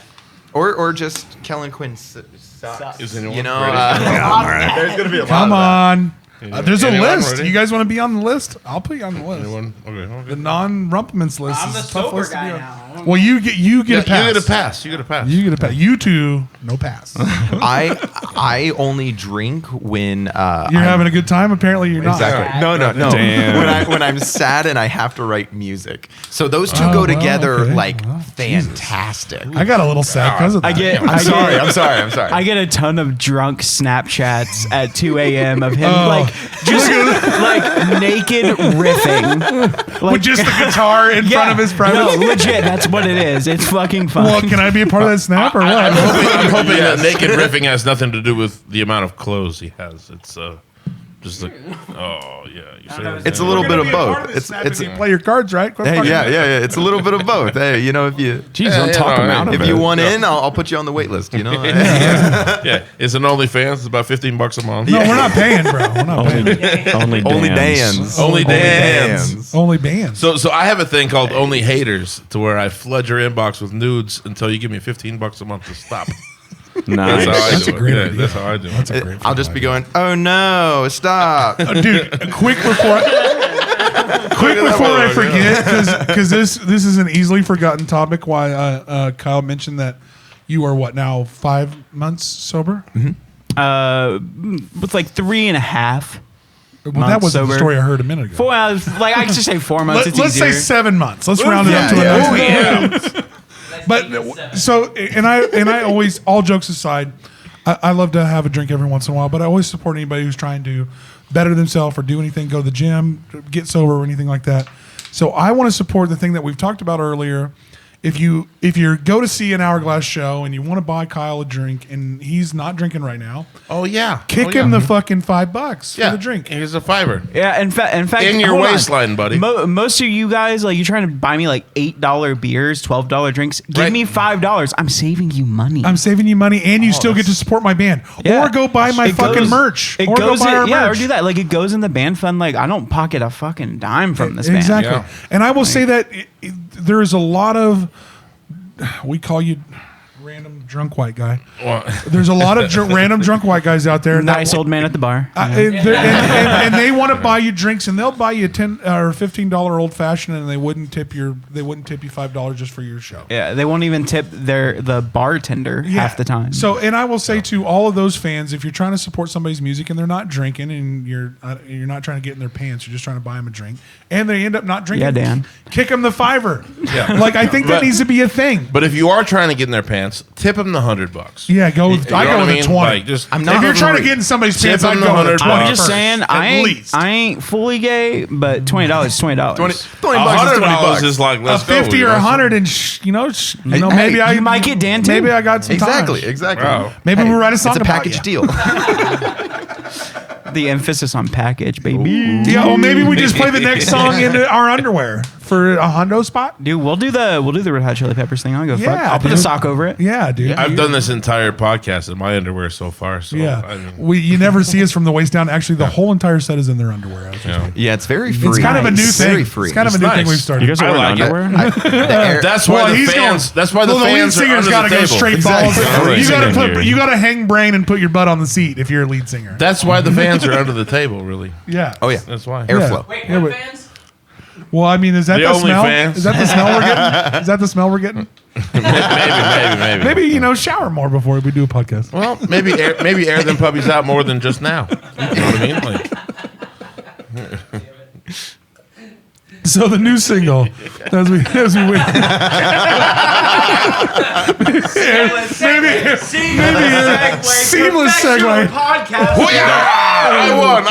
Or just Kellen Quinn sucks. Is anyone You know, ready? there's gonna be a lot. Come on. There's a Anyone list. ready? You guys want to be on the list? I'll put you on the list. Anyone? Okay. The non-Rumplemans list I'm is the a tough sober list to guy be on. now. Well, you get a pass. You get a pass. You get a pass. You get a pass. You two, no pass. I only drink when You're I'm- having a good time. Apparently, you're not. Exactly. No. Damn. When I'm sad and I have to write music, so those two Oh, go well, together okay. like Well, fantastic. I got a little sad because of that. I'm sorry. I get a ton of drunk Snapchats at 2 a.m. of him Oh. like naked riffing, like with just the guitar in front of his No, private. legit. That's what it is. It's fucking fun. Well, can I be a part of that snap or what? I'm hoping that naked riffing has nothing to do with the amount of clothes he has. It's just like, oh yeah. You say that. It's a little bit of both. It's you play your cards right. Quit hey, fucking- yeah. It's a little bit of both. Hey, you know, if you Jeez, don't talk him out of if it. you want in, I'll put you on the wait list. You know. Yeah, it's an OnlyFans. It's about $15 a month. No, we're not paying, bro. We're not paying. Only Only Dan's. Dan's. Only Dan's. Only bands. So I have a thing called Only Haters, to where I flood your inbox with nudes until you give me $15 a month to stop. Nice. That's how I That's do a it. great Yeah, idea. that's how I do it. That's a great. I'll just be going. Oh no! Stop. Dude, quick before I forget, because this is an easily forgotten topic. Why Kyle mentioned that you are what now 5 months sober? With like 3.5. Well, that Months was the sober. story I heard a minute ago. 4 hours. Like I just say 4 months. Let's say easier. 7 months. Let's round it up to a nice. But so and I always, all jokes aside, I love to have a drink every once in a while, but I always support anybody who's trying to better themselves or do anything, go to the gym, get sober or anything like that. So I want to support the thing that we've talked about earlier. If you go to see an Hourglass show and you want to buy Kyle a drink and he's not drinking right now, Oh yeah. kick him the fucking $5 for yeah. the drink. Here's a fiver. Yeah, in fact, In your hold on. waistline, buddy. Most of you guys, like, you're trying to buy me like $8 beers, $12 drinks. Give Right. me $5. I'm saving you money. I'm saving you money and you still get to support my band. Yeah. Or go buy my It fucking goes- merch. It Or goes go buy in, our yeah, merch. or do that. Like it goes in the band fund. Like I don't pocket a fucking dime from this band. Exactly. Yeah. And I will say that there is a lot of, we call you random drunk white guy. Well, There's a lot of random drunk white guys out there. Nice old man at the bar. And they want to buy you drinks, and they'll buy you a $10 or $15 old fashioned, and they wouldn't tip you $5 just for your show. Yeah, they won't even tip the bartender half the time. So, and I will say to all of those fans, if you're trying to support somebody's music and they're not drinking, and you're not trying to get in their pants, you're just trying to buy them a drink, and they end up not drinking, Yeah, Dan. kick them the $5. Yeah. Like I think that But- needs to be a thing. but if you are trying to get in their pants, tip them the $100. Yeah, go. You know I go what with I a mean? 20. Like, just I'm If not you're trying to really- get in somebody's Tip pants, them I'd the go with a $100. 20 I'm just first, saying, at I ain't least. fully gay, but $20 is $20. 20 $100 bucks is 20 bucks. is like, a let's 50 go, or you know? 100, and Hey, maybe I you might get Dan too. Maybe I got some Exactly. time. Exactly. Wow. Maybe we'll write a song It's a about package you. deal. The emphasis on package, baby. Yeah, well, maybe we just play the next song in our underwear for a Hondo spot. Dude, we'll do the Red Hot Chili Peppers thing. I'll go. Yeah, fuck. I'll put a dude. sock over it. Yeah, dude. I've done this entire podcast in my underwear so far. So Yeah, I mean, you never see us from the waist down. Actually, the whole entire set is in their underwear. yeah. Yeah, it's very free. It's kind of a new thing. Very free. It's kind of a It's new thing nice. we've started. You guys are I wearing like it. underwear? The air- That's why Well, the he's fans. going- That's why the well, fans lead are singer's under got to the go table. straight balls. Exactly. You got to hang brain and put your butt on the seat if you're a lead singer. That's why the fans are under the table. Really. Yeah. Oh yeah. That's why. Airflow. Wait, Yeah, what but- fans? Well, I mean, is that The the, only smell? fans. Is that the smell we're getting? Is that the smell we're getting? maybe. Maybe shower more before we do a podcast. Well, maybe air them puppies out more than just now. You know what I mean? Like, So the new single, as we wait. maybe seamless segue. oh yeah! I won.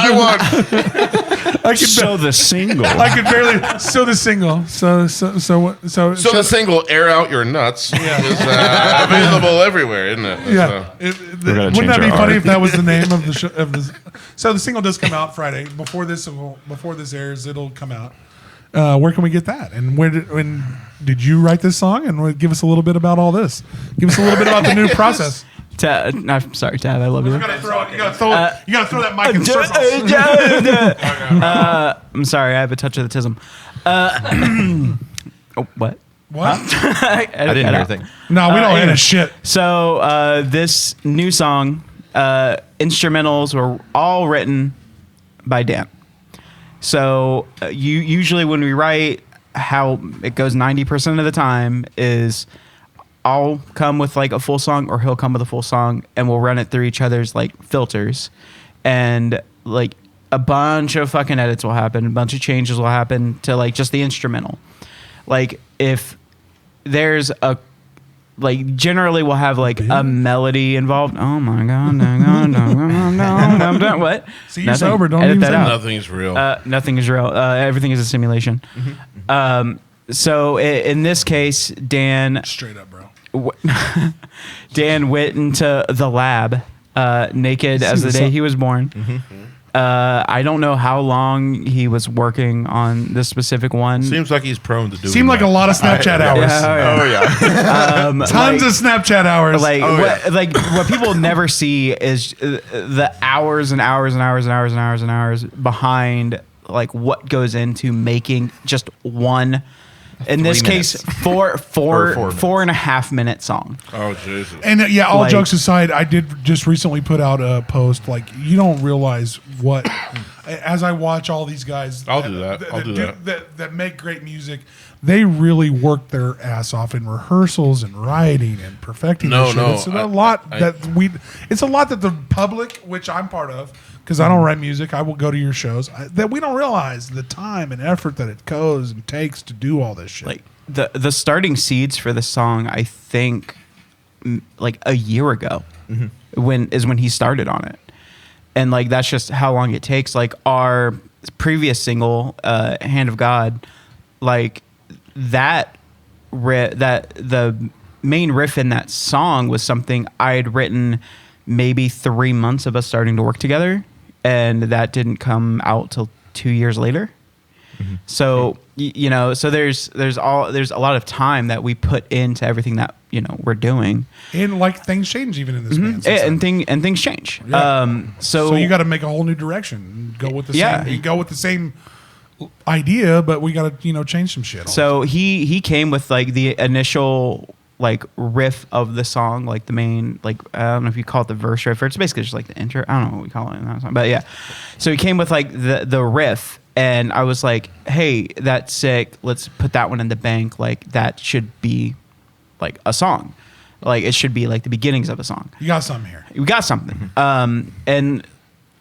I could So the single. I could barely. So the single. So So the single "Air Out Your Nuts" is available everywhere, isn't it? yeah. gotta Wouldn't change that be our funny art. if that was the name of the show? So the single does come out Friday. Before this airs, it'll come out. Where can we get that? And when did you write this song? And give us a little bit about all this. Give us a little bit about the new process. I'm sorry, Tab. I love you. You gotta throw that mic in circles. I'm sorry, I have a touch of the tism. What? What? I didn't hear anything. No, we don't edit shit. So this new song, instrumentals were all written by Dan. So usually when we write, how it goes 90% of the time is I'll come with like a full song or he'll come with a full song and we'll run it through each other's like filters, and like a bunch of fucking edits will happen, a bunch of changes will happen to like just the instrumental. Like if there's a like generally we'll have like a melody involved. Oh my god! What? See, you're sober. Don't edit that out. Nothing is real. Nothing is real. Everything is a simulation. So in this case, Dan straight up, bro. Dan went into the lab naked as the day he was born. I don't know how long he was working on this specific one. Seems like he's prone to doing Seemed like a lot of Snapchat hours. Tons of Snapchat hours. What people never see is the hours and hours and hours and hours and hours and hours behind like what goes into making just one. In this case, 4.5 minute song. Oh Jesus! And all jokes aside, I did just recently put out a post. Like, you don't realize what. As I watch all these guys, that make great music, they really work their ass off in rehearsals and writing and perfecting. It's a lot that the public, which I'm part of, because I don't write music, I will go to your shows, that we don't realize the time and effort that it goes and takes to do all this shit. Like the starting seeds for the song, I think, like a year ago, when he started on it, and like that's just how long it takes. Like our previous single, "Hand of God," like that the main riff in that song was something I had written maybe 3 months of us starting to work together. And that didn't come out till 2 years later. So so there's a lot of time that we put into everything that we're doing. And like things change even in this band. And things change. Yeah. So you got to make a whole new direction. Go with the same. You go with the same idea, but we got to change some shit. So he came with like the initial like riff of the song, like the main, like I don't know if you call it the verse riff, or it's basically just like the intro. I don't know what we call it in that song, but yeah. So he came with like the riff, and I was like, hey, that's sick. Let's put that one in the bank. Like that should be like a song. Like it should be like the beginnings of a song. You got something here. We got something. And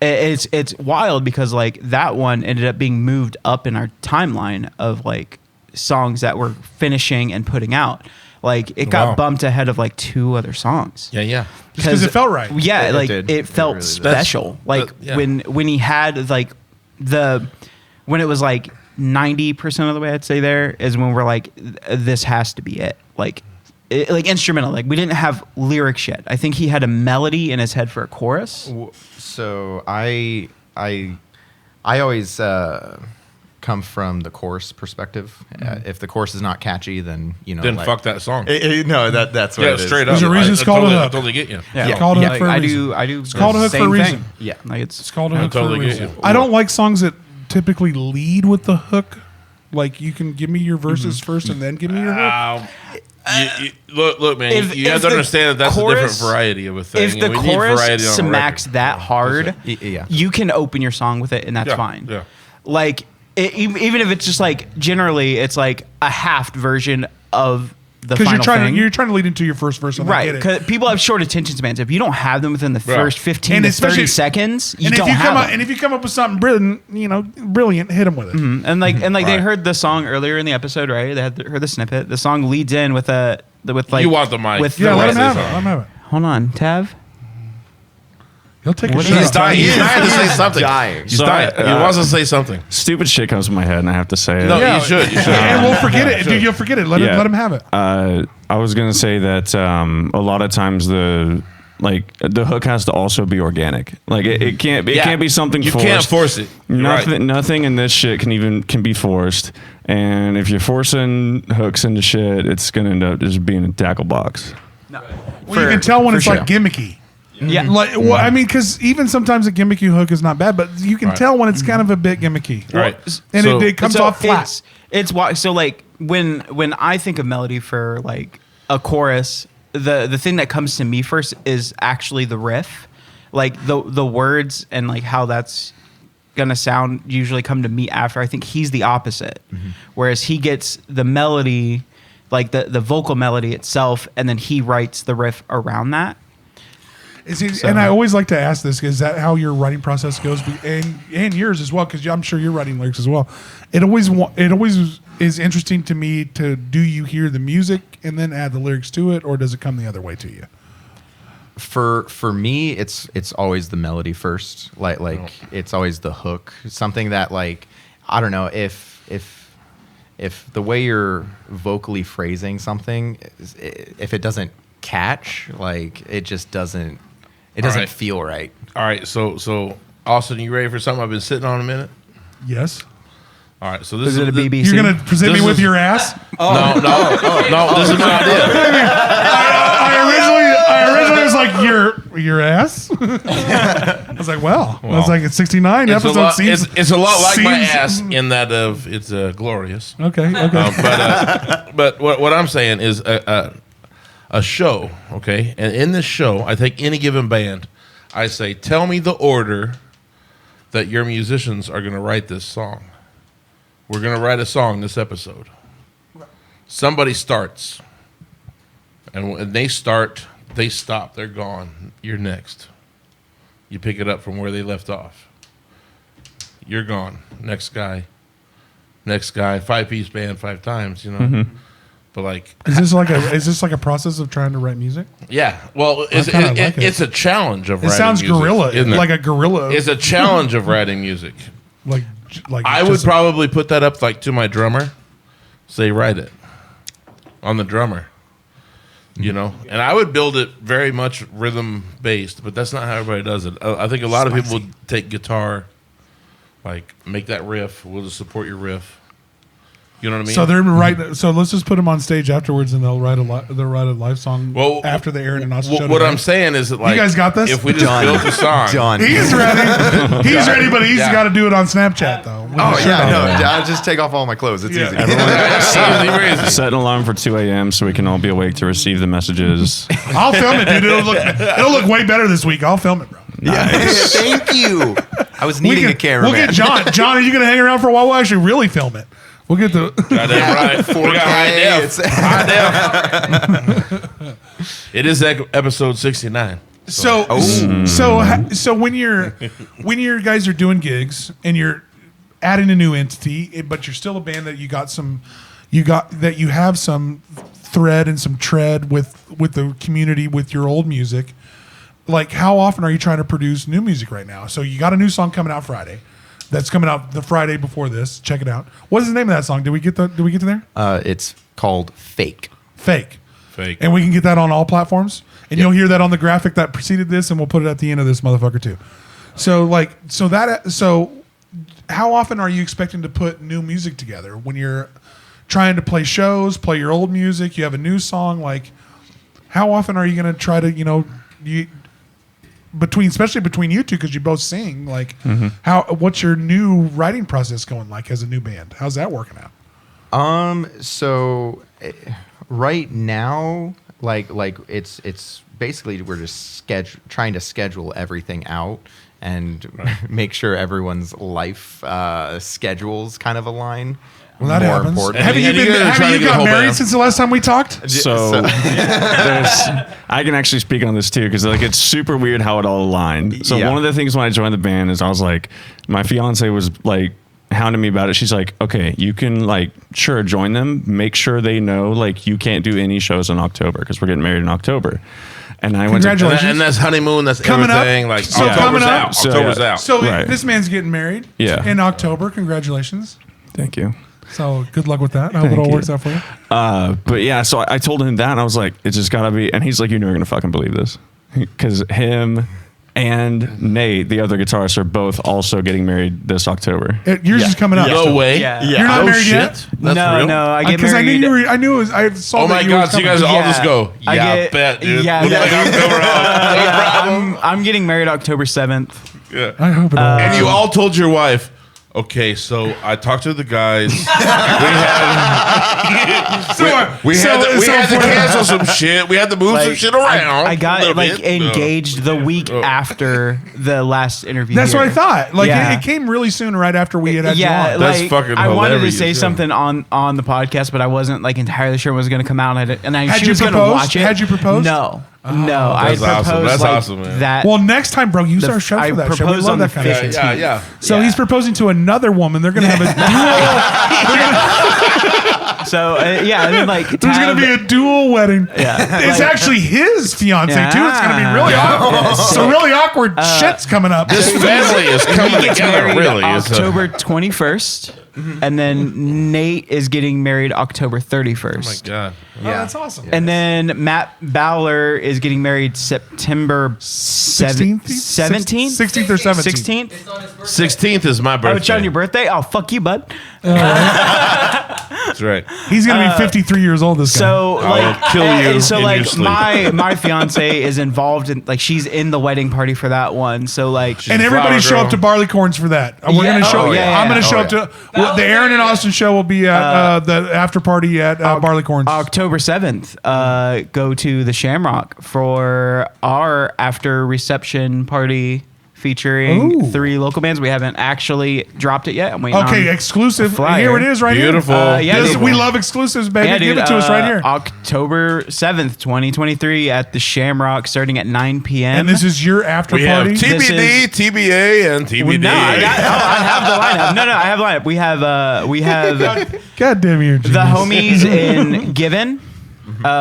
it's wild because like that one ended up being moved up in our timeline of like songs that we're finishing and putting out. Like it got bumped ahead of like 2 other songs. Yeah. Because it felt right. Yeah, it felt really special. Like when he had like when it was like 90% of the way, I'd say there is when we're like, this has to be it. Like instrumental. Like we didn't have lyrics yet. I think he had a melody in his head for a chorus. So I always come from the chorus perspective. If the chorus is not catchy, then then fuck that song. No, that's what it is. Straight up. There's a reason it's called a hook. I totally get you. Yeah. It's called a hook for a reason. I do. It's called a hook for a reason. Yeah, like it's called a hook for a reason. You. I don't like songs that typically lead with the hook. Like you can give me your verses first and then give me your hook. Look, man. You have to understand that that's a different variety of a thing. If the chorus smacks that hard, you can open your song with it, and that's fine. Yeah. Like even if it's just like generally, it's like a half version of the final thing. You're trying to lead into your first verse, right? Because people have short attention spans. If you don't have them within the first 15 to 30 seconds, you don't have them. And if you come up with something brilliant, hit them with it. Mm-hmm. And they heard the song earlier in the episode, right? They heard the snippet. The song leads in with like you want the mic? Let him have it. Hold on, Tav. He'll take a shot. He's dying. He's dying to say something. He's dying. He wants to say something. Stupid shit comes to my head, and I have to say it. No, you should. And we'll forget it. Dude, you'll forget it. Let him have it. I was gonna say that a lot of times the hook has to also be organic. Like it can't be something you forced. You can't force it. Nothing in this shit can be forced. And if you're forcing hooks into shit, it's gonna end up just being a tackle box. Well, you can tell when it's like gimmicky. Yeah. Like, well, I mean, because even sometimes a gimmicky hook is not bad, but you can tell when it's kind of a bit gimmicky. Right. And it comes off flat. It's why. So like when I think of melody for like a chorus, the thing that comes to me first is actually the riff, like the words and like how that's gonna sound usually come to me after. I think he's the opposite, whereas he gets the melody, like the vocal melody itself, and then he writes the riff around that. And I always like to ask this: is that how your writing process goes, and yours as well? Because I'm sure you're writing lyrics as well. It always is interesting to me to do you hear the music and then add the lyrics to it, or does it come the other way to you? For me, it's always the melody first. Like it's always the hook. Something that like I don't know if the way you're vocally phrasing something, if it doesn't catch, like it just doesn't. It doesn't feel right. All right, so Austin, you ready for something I've been sitting on a minute? Yes. All right, so this Is it a BBC? You're gonna present me with your ass? No, this is my idea. I originally was like your ass. I was like, well, I was like, it's 69 It's episodes. it's a lot like my ass in that of it's glorious. Okay. But what I'm saying is a show, okay? And in this show, I take any given band, I say, tell me the order that your musicians are going to write this song. We're going to write a song this episode. Somebody starts. And when they start, they stop. They're gone. You're next. You pick it up from where they left off. You're gone. Next guy. 5-piece band 5 times, you know? Mm-hmm. But like, is this like a process of trying to write music? Yeah, well, it's a challenge of writing music. It sounds guerrilla, like a gorilla. It's a challenge of writing music. like I would probably put that up like to my drummer, say write it on the drummer, you know, and I would build it very much rhythm based, but that's not how everybody does it. I think a lot of people would take guitar, like make that riff. We'll just support your riff. You know what I mean? So they're right. So let's just put them on stage afterwards, and they'll write a live song after the air and not. What I'm saying is that like you guys got this. If we just built the song, John, he's ready. He's ready, but he's got to do it on Snapchat though. I'll just take off all my clothes. It's easy. Set an alarm for 2 a.m. so we can all be awake to receive the messages. I'll film it, dude. It'll look way better this week. I'll film it, bro. Nice. Thank you. I was needing a cameraman. We'll get John. John, are you going to hang around for a while? We'll actually really film it. We'll get the right. 4K. High def. It is episode 69. So when you guys are doing gigs and you're adding a new entity, but you're still a band that you have some thread and some tread with the community with your old music. Like, how often are you trying to produce new music right now? So you got a new song coming out Friday. That's coming out the Friday before this. Check it out. What is the name of that song? Did we get to there? It's called Fake. And we can get that on all platforms. And you'll hear that on the graphic that preceded this, and we'll put it at the end of this motherfucker too. So how often are you expecting to put new music together when you're trying to play shows, play your old music, you have a new song? Like, how often are you going to try to, especially between you two, because you both sing, like, what's your new writing process going like as a new band? How's that working out? So right now, like it's basically we're just trying to schedule everything out and make sure everyone's life schedules kind of align. Well, that happens. Important. Have you got married since the last time we talked? So I can actually speak on this too, because like it's super weird how it all aligned. So one of the things when I joined the band is I was like, my fiance was like hounding me about it. She's like, okay, you can like join them. Make sure they know like you can't do any shows in October because we're getting married in October. And I went to, and that's honeymoon. That's coming everything. Up. Like so October's out. So, October's out. So this man's getting married. In October. Congratulations. Thank you. So good luck with that. I hope it all works out for you. But yeah, so I told him that, and I was like, it's just gotta be. And he's like, you're never gonna fucking believe this, because him, and Nate, the other guitarist, are both also getting married this October. Yours is coming up. No way. Yeah. You're not married yet? That's real? No, I get Because I married. knew I knew it was. I saw. Oh that my you God! were So you coming. guys all Yeah. just go. I Yeah, get- bet, dude. yeah, Looks like October. No problem. I'm getting married October 7th. Yeah. I hope it. And you all told your wife, okay, so I talked to the guys. We had to cancel some shit. We had to move some shit around. I a got little like bit. engaged the week after the last interview. That's here. what I thought. Like Yeah. it came really soon, right after we had you Yeah, on. That's like, fucking I wanted to hilarious, say yeah. something on the podcast, but I wasn't like entirely sure it was going to come out. And I Had she you was going to proposed? watch it. Had you proposed? No, no. I That's awesome. proposed That's like awesome, man. that. Well, next time, bro, use The- our show I for that shit. We proposed love on that the kind of Yeah, shit. yeah. So Yeah. he's proposing to another woman. They're gonna have a so yeah, and then like there's gonna be a dual wedding. Yeah. It's Like- actually his fiance too. It's gonna be Yeah. really awkward. Yeah. So really awkward shit's coming up. This family is coming gets together, married really. It's a- October 21st, and then Nate is getting married October 31st. Oh my God. Oh, that's awesome. And then Matt Bowler is getting married September 16th? 17th? 16th or 17th? 16th? It's on his birthday. 16th is my birthday. Oh, it's on your birthday? Oh, fuck you, bud. That's right. He's gonna be 53 years old. This guy. So, like, kill you so in like your sleep. my fiance is involved in, like, she's in the wedding party for that one. So, like, and everybody Flower show girl. up to Barleycorns for that. We're Yeah. gonna show. Oh, yeah, I'm gonna yeah. show up to the Aaron and Austin show. Will be at the after party at Barleycorns. October 7th, go to the Shamrock for our after reception party featuring Ooh. 3 local bands. We haven't actually dropped it yet. I'm waiting Okay, on exclusive. flyer. Here it is, right Beautiful. here. yeah, This- dude. we love exclusives, baby. Yeah, Give dude, it to us right here. October 7th, 2023 at the Shamrock starting at 9 p.m. And this is your after We have party. TBD, TBA, and TBD. No, I have the lineup. No, I have lineup. We have God damn you, the homies in Given,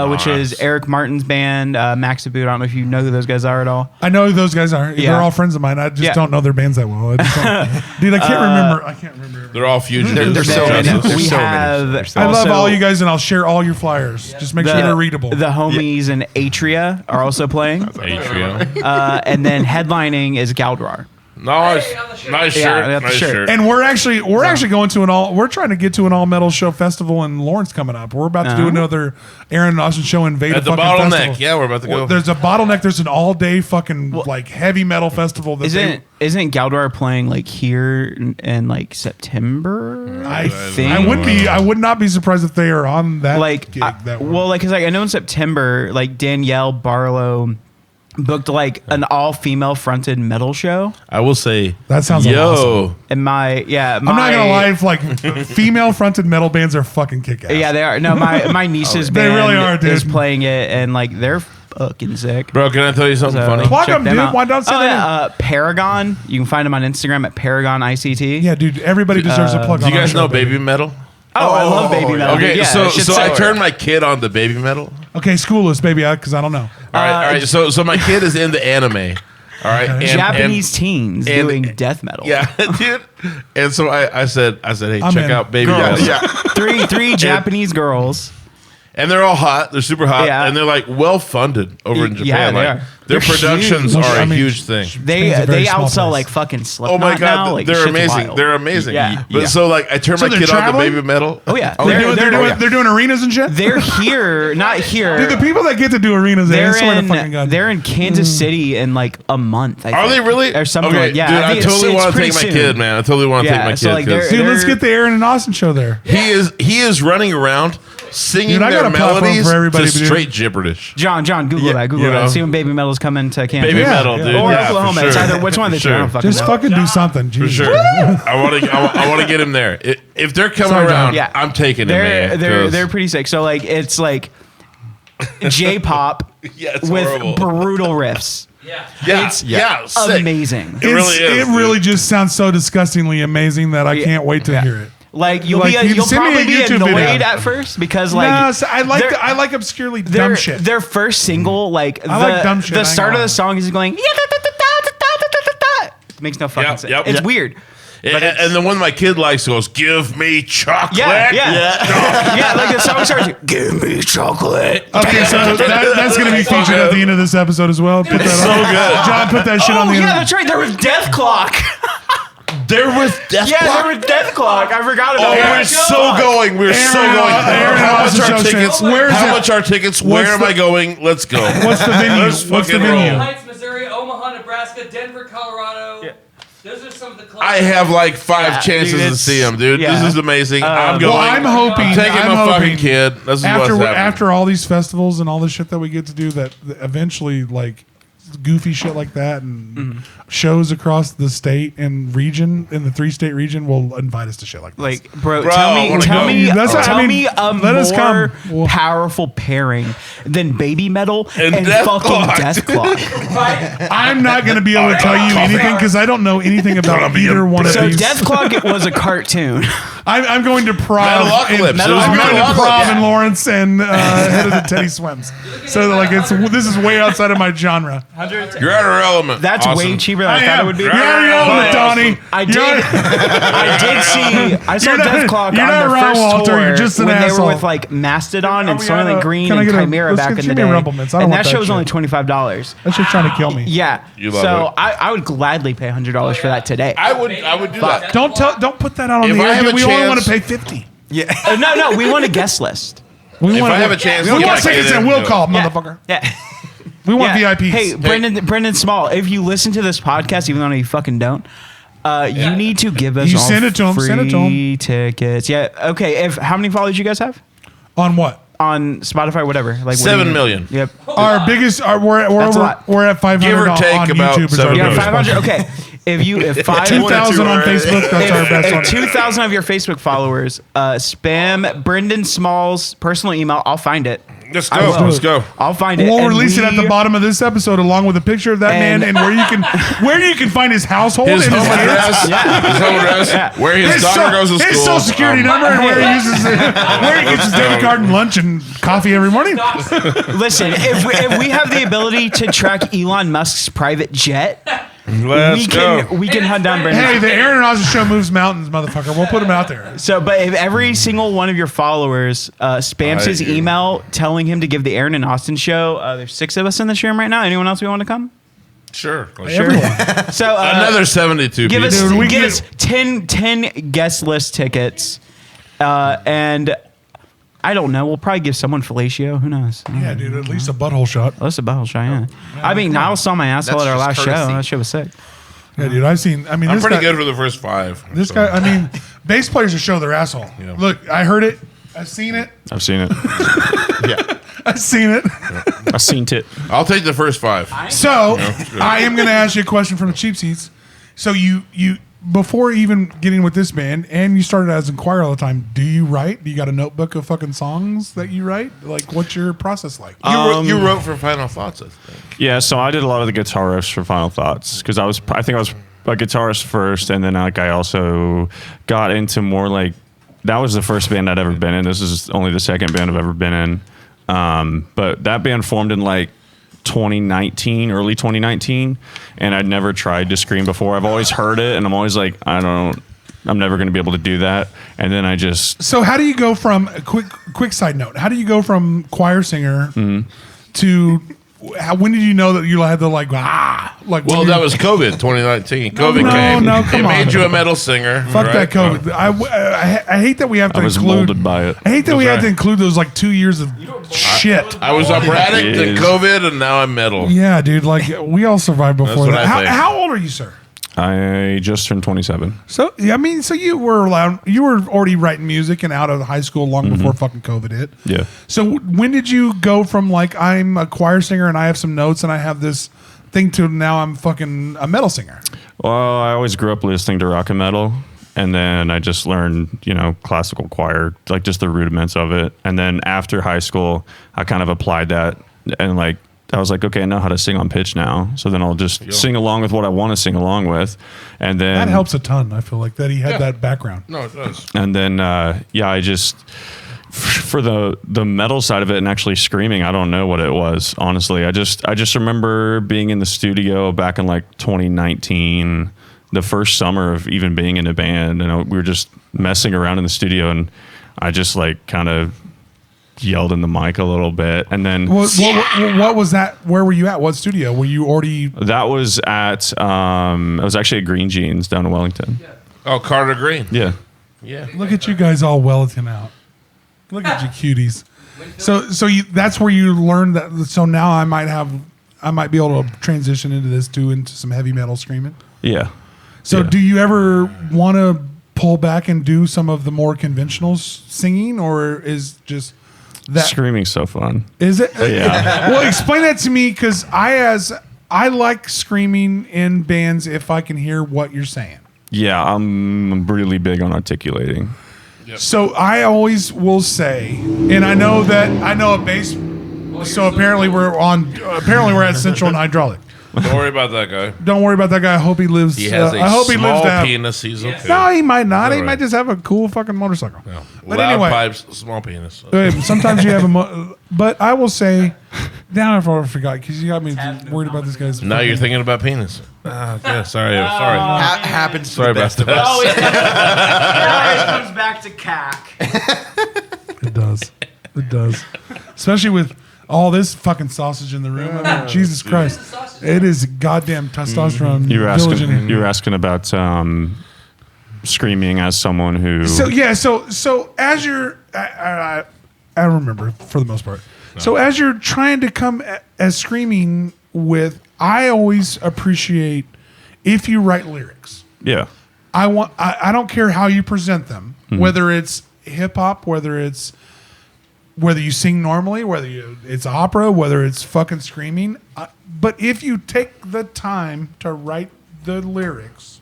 which is Eric Martin's band, Max Abood. I don't know if you know who those guys are at all. I know who those guys are. Yeah. They're all friends of mine. I just Yeah. don't know their bands that well. I just don't, dude, I can't remember. I can't remember. They're all fugitives. There's so Then many. There's we so many. have There's so I love also all you guys, and I'll share all your flyers. Just make sure they're readable. The homies in Atria are also playing, Atrium. and then headlining is Galdrar. Nice, Hey, on the shirt. nice Yeah, shirt. I got the Nice shirt. shirt. And we're actually going to we're trying to get to an all metal show festival in Lawrence coming up. We're about to do another Aaron and Austin show in Veda At the fucking bottleneck. festival. Yeah, we're about to go. Well, there's a bottleneck. There's an all day fucking like heavy metal festival. That Isn't Galdrar playing like here in like September? I think. I would not be surprised if they are on that Like, gig. because like I know in September, like Danielle Barlow booked like an all-female fronted metal show, I will say, that sounds awesome. and I'm I'm not gonna lie, if like female fronted metal bands are fucking kick ass. Yeah, they are. No, my niece's They band really are, dude. is playing it, and like they're fucking sick. bro, can I tell you something So, funny? Plug check them, them dude. out. Why don't say Oh, that? yeah, Paragon. You can find them on Instagram at Paragon ICT. Yeah, dude. Everybody deserves a plug. Do you on our guys show, know baby. baby metal? Oh, I love baby metal. Okay, dude. Yeah, so that shit's I sick. turned my kid on to baby metal. Okay, school us, baby, because I don't know. All right. So my kid is into anime. All right, and- Japanese teens and- doing death metal. Yeah, dude. And so I said, hey, I'm check in. out baby Girls. metal. Yeah. three Japanese girls. And they're all hot. They're super hot. Yeah. And they're like well funded over in Yeah, Japan. they like are. their They're productions huge. are I a mean, huge thing. They Japan's a very small outsell place. like fucking Slipknot Oh my god, now. Like, they're shit's amazing. wild. They're amazing. Yeah. But so like I turned So my they're kid on to traveling? baby metal. Oh yeah, They're doing arenas and shit. they're here, not here. Dude, the people that get to do arenas, I swear to fucking God. they're in Kansas City in like a month. I Are think. they really? Or something okay, like yeah. dude, I think it's- totally it's want to pretty take my soon. kid, man. I totally want to Yeah, take my so, kid like, 'cause Dude, let's get the Aaron and Austin show there. he is running around singing Dude, I their got a platform melodies for everybody, to dude. straight gibberish. John, Google Yeah, that. Google you know. that. See when Baby Metal's coming to Kansas. Baby Yeah, metal, yeah. dude. Or Yeah, for Oklahoma. sure. It's either which one of the two. I don't For fucking Just know. fucking do something. For Jesus. sure. I want to get him there. If they're coming Sorry, John. around, Yeah. I'm taking him, man. They're pretty sick. So like it's like J-pop Yeah, it's with horrible. brutal riffs. Yeah, It's sick. amazing. It really is, It dude. really just sounds so disgustingly amazing that I can't wait to Yeah. hear it. Like you'll Like, you'll send me a probably be YouTube annoyed video. at first because like No, so I they're- like obscurely their, dumb shit. Their first single, like I like dumb shit, I the ain't start gonna of the lie. song is going. Makes no fucking Yep, sense. yep. It's Yeah. weird. And the one my kid likes goes, "Give me chocolate." Yeah, like the song starts, "Give me chocolate." Okay, so that's going to be featured at the end of this episode as well. Put that so on. good. John, put that shit on the yeah, internet. that's right. There was Death Clock. There was Death Clock. There was Death Clock. I forgot about that. We're so going. We're so going. How much are tickets? How much are tickets? Where am I going? Let's go. What's the venue? What's the venue? Heights, Missouri, Omaha, Nebraska, Denver, Colorado. Yeah. Those are some of the clubs. I have like 5 chances to see him, dude. Yeah. This is amazing. I'm going. Well, I'm hoping. I'm taking my fucking kid. This is what's happening. After all these festivals and all the shit that we get to do, that eventually like goofy shit like that and shows across the state and region in the 3-state region will invite us to shit like this. Like, bro, Bro, tell me a let us more come. powerful pairing than Baby Metal And and Death fucking Clock. Death Clock. I'm not going to be able to tell you anything because I don't know anything about either one of So these. Death Clock was a cartoon. I'm going to Prov. Metalocalypse. I'm It was going to Metalocalypse. Prov in Lawrence and head of the Teddy Swims. So like this is way outside of my genre. You're out of your element. That's Awesome. way cheaper than I thought it would be. You're out of your element, Donnie. I saw You're not- Death Clock you're on not their Ron first Walter, tour you're just an when they asshole. were with like Mastodon and Are we on Soylent a- Green can I and get a- Chimera let's back get in the Jimmy day. Rumble Mints. I don't And want that that show was shit. only $25. That shit's trying to kill me. Yeah. You love So it. I would gladly pay $100 for that today. I would do that. Don't put that out on If the I air. have dude. a We only want chance- to pay $50. No, we want a guest list. We If want I have a chance, we to want get tickets in, and we'll do it. call, motherfucker. Yeah. We want Yeah. VIPs. Hey, Brendan Small, if you listen to this podcast, even though you fucking don't, you need to give us You all send it to 'em, free send it to 'em. tickets. Yeah. Okay. How many followers you guys have On what? on Spotify? Whatever. Like 7 million. Yep. Our biggest. That's a lot. We're at 500 Give or take on about YouTube. Is 7 our Yeah, million. biggest 500. one. Okay. If 2,000 on right? Facebook. That's our best one. If 2,000 of your Facebook followers spam Brendan Small's personal email, I'll find it. Let's I go. will. Let's go. I'll find it. We'll and release it at the bottom of this episode, along with a picture of that And- man and where you can find his household, His and home kids. address. His home address. Where his daughter goes to school. His social security number and where he uses where he gets his debit card and lunch and coffee every morning. Listen, if we have the ability to track Elon Musk's private jet, Let's go. we can hunt down Brendan. Hey, the Aaron and Oz show moves mountains, motherfucker. We'll put him out there. So, but if every single one of your followers spams his do. email telling him to give the Aaron and Austin show, there's 6 of us in this room right now. Anyone else we want to come? Sure. Everyone. So Another 72 give people. us Dude, we give get- us 10 guest list tickets, and I don't know. We'll probably give someone fellatio. Who knows? Yeah, dude. At least a butthole shot. That's a battle shot. Yeah. I mean, Niall saw my asshole That's at our last just show. courtesy. That shit was sick. Yeah, dude. I've seen. I mean, I'm this pretty guy, good for the first 5. This guy. I mean, bass players should show their asshole. Yeah. Look, I heard it. I've seen it. I've seen it. I've seen it. I've seen it. I'll take the first 5. So I am going to ask you a question from the cheap seats. So you before even getting with this band, and you started as in choir all the time. Do you write? Do you got a notebook of fucking songs that you write? Like, what's your process like? You wrote for Final Thoughts, I think. Yeah, so I did a lot of the guitar riffs for Final Thoughts because I think I was a guitarist first, and then like I also got into more like that was the first band I'd ever been in. This is only the second band I've ever been in, but that band formed in like 2019, early 2019, and I'd never tried to scream before. I've always heard it, and I'm always like, I'm never going to be able to do that. And then I just So how do you go from quick side note? How do you go from choir singer to when did you know that you had to like Well, that was COVID 2019. COVID no, came. no, it come made on. you a metal singer. fuck right? that COVID. I hate that we have to I was include. molded by it. I hate that we That's have to right. include those like 2 years of shit. I was operatic to Yes. COVID, and now I'm metal. Yeah, dude. Like we all survived before what that. I think. How old are you, sir? I just turned 27. So I mean, so you were already writing music and out of high school long before fucking COVID hit. Yeah. So when did you go from like I'm a choir singer and I have some notes and I have this thing to now I'm fucking a metal singer? Well, I always grew up listening to rock and metal, and then I just learned, classical choir, like just the rudiments of it. And then after high school, I kind of applied that, and like I was like, okay, I know how to sing on pitch now, so then I'll just sing along with what I want to sing along with, and then That helps a ton. I feel like that he had that background. No, it does. And then I just for the metal side of it and actually screaming, I don't know what it was, honestly. I just remember being in the studio back in like 2019, the first summer of even being in a band, and we were just messing around in the studio, and I just like kind of yelled in the mic a little bit, and then what was that? Where were you at? What studio were you already? That was at it was actually at Green Jeans down in Wellington. Yeah. Oh, Carter Green. Yeah. Look at you guys all Wellington out. Look at you cuties. So that's where you learned that. So now I might be able to transition into some heavy metal screaming. Yeah. So do you ever want to pull back and do some of the more conventional singing, or is just that screaming's so fun? Is it? Yeah. Well, explain that to me, because I like screaming in bands if I can hear what you're saying. Yeah, I'm really big on articulating. Yep. So I always will say, and I know a bass. So apparently we're at Central and Hydraulic. Don't worry about that guy. Don't worry about that guy. I hope he lives. He has small penis. He's okay. No, he might not. He might just have a cool fucking motorcycle. No. But Loud anyway, pipes, small penis. Sometimes you have but I will say, now I forgot because you got me worried about this guy's. Now you're thinking about penis. Yeah, sorry. Happens. Sorry about that. It always comes back to cack. It does. Especially with all this fucking sausage in the room. I mean, Jesus Christ. It is goddamn testosterone. You were asking about screaming as someone who... So as you're... I remember for the most part. No. So as you're trying to come as screaming with... I always appreciate if you write lyrics. Yeah. I don't care how you present them. Mm-hmm. Whether it's hip-hop, whether you sing normally, it's opera, whether it's fucking screaming. But if you take the time to write the lyrics,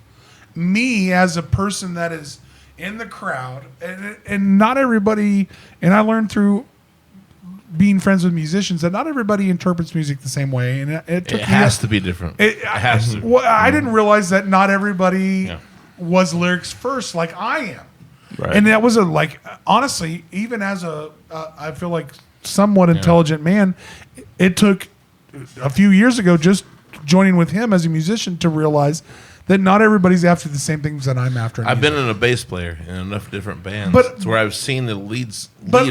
me as a person that is in the crowd, and not everybody, and I learned through being friends with musicians that not everybody interprets music the same way. And it has to be different. It has to. Well, I didn't realize that not everybody was lyrics first like I am. Right. And that was honestly, even as I feel like somewhat intelligent man, it took a few years ago just joining with him as a musician to realize that not everybody's after the same things that I'm after. I've been in a bass player in enough different bands where I've seen the lead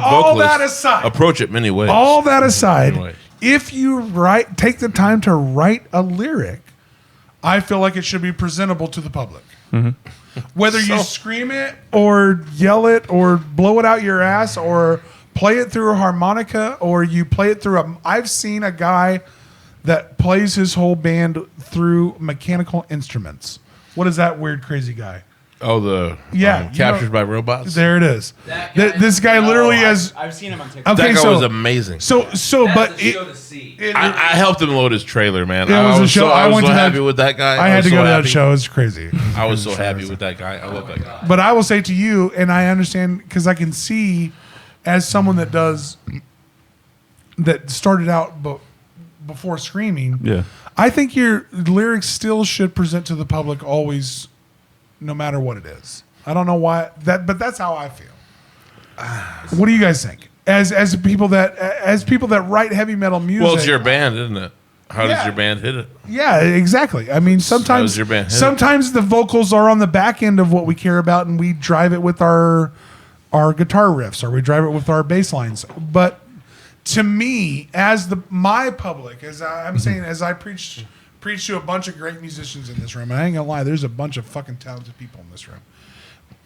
all that aside, approach it many ways. All that aside, if you take the time to write a lyric, I feel like it should be presentable to the public. Mm-hmm. Whether you scream it or yell it or blow it out your ass or play it through a harmonica or you play it through I've seen a guy that plays his whole band through mechanical instruments. What is that weird, crazy guy? Oh, Captured by Robots? There it is. This guy literally has... I've seen him on TikTok. Okay, that guy was amazing. I helped him load his trailer, man. I was so happy with that guy. I had to go to that show. It's crazy. I was so happy with that guy. I love that guy. But I will say to you, and I understand because I can see as someone that started out before screaming, I think your lyrics still should present to the public always, no matter what it is. I don't know why but that's how I feel. What do you guys think? As people that write heavy metal music. Well, it's your band, isn't it? How does your band hit it? Yeah, exactly. I mean, sometimes the vocals are on the back end of what we care about, and we drive it with our guitar riffs, or we drive it with our bass lines. But to me, as my public, as I'm saying, as I preach to a bunch of great musicians in this room, and I ain't gonna lie, there's a bunch of fucking talented people in this room,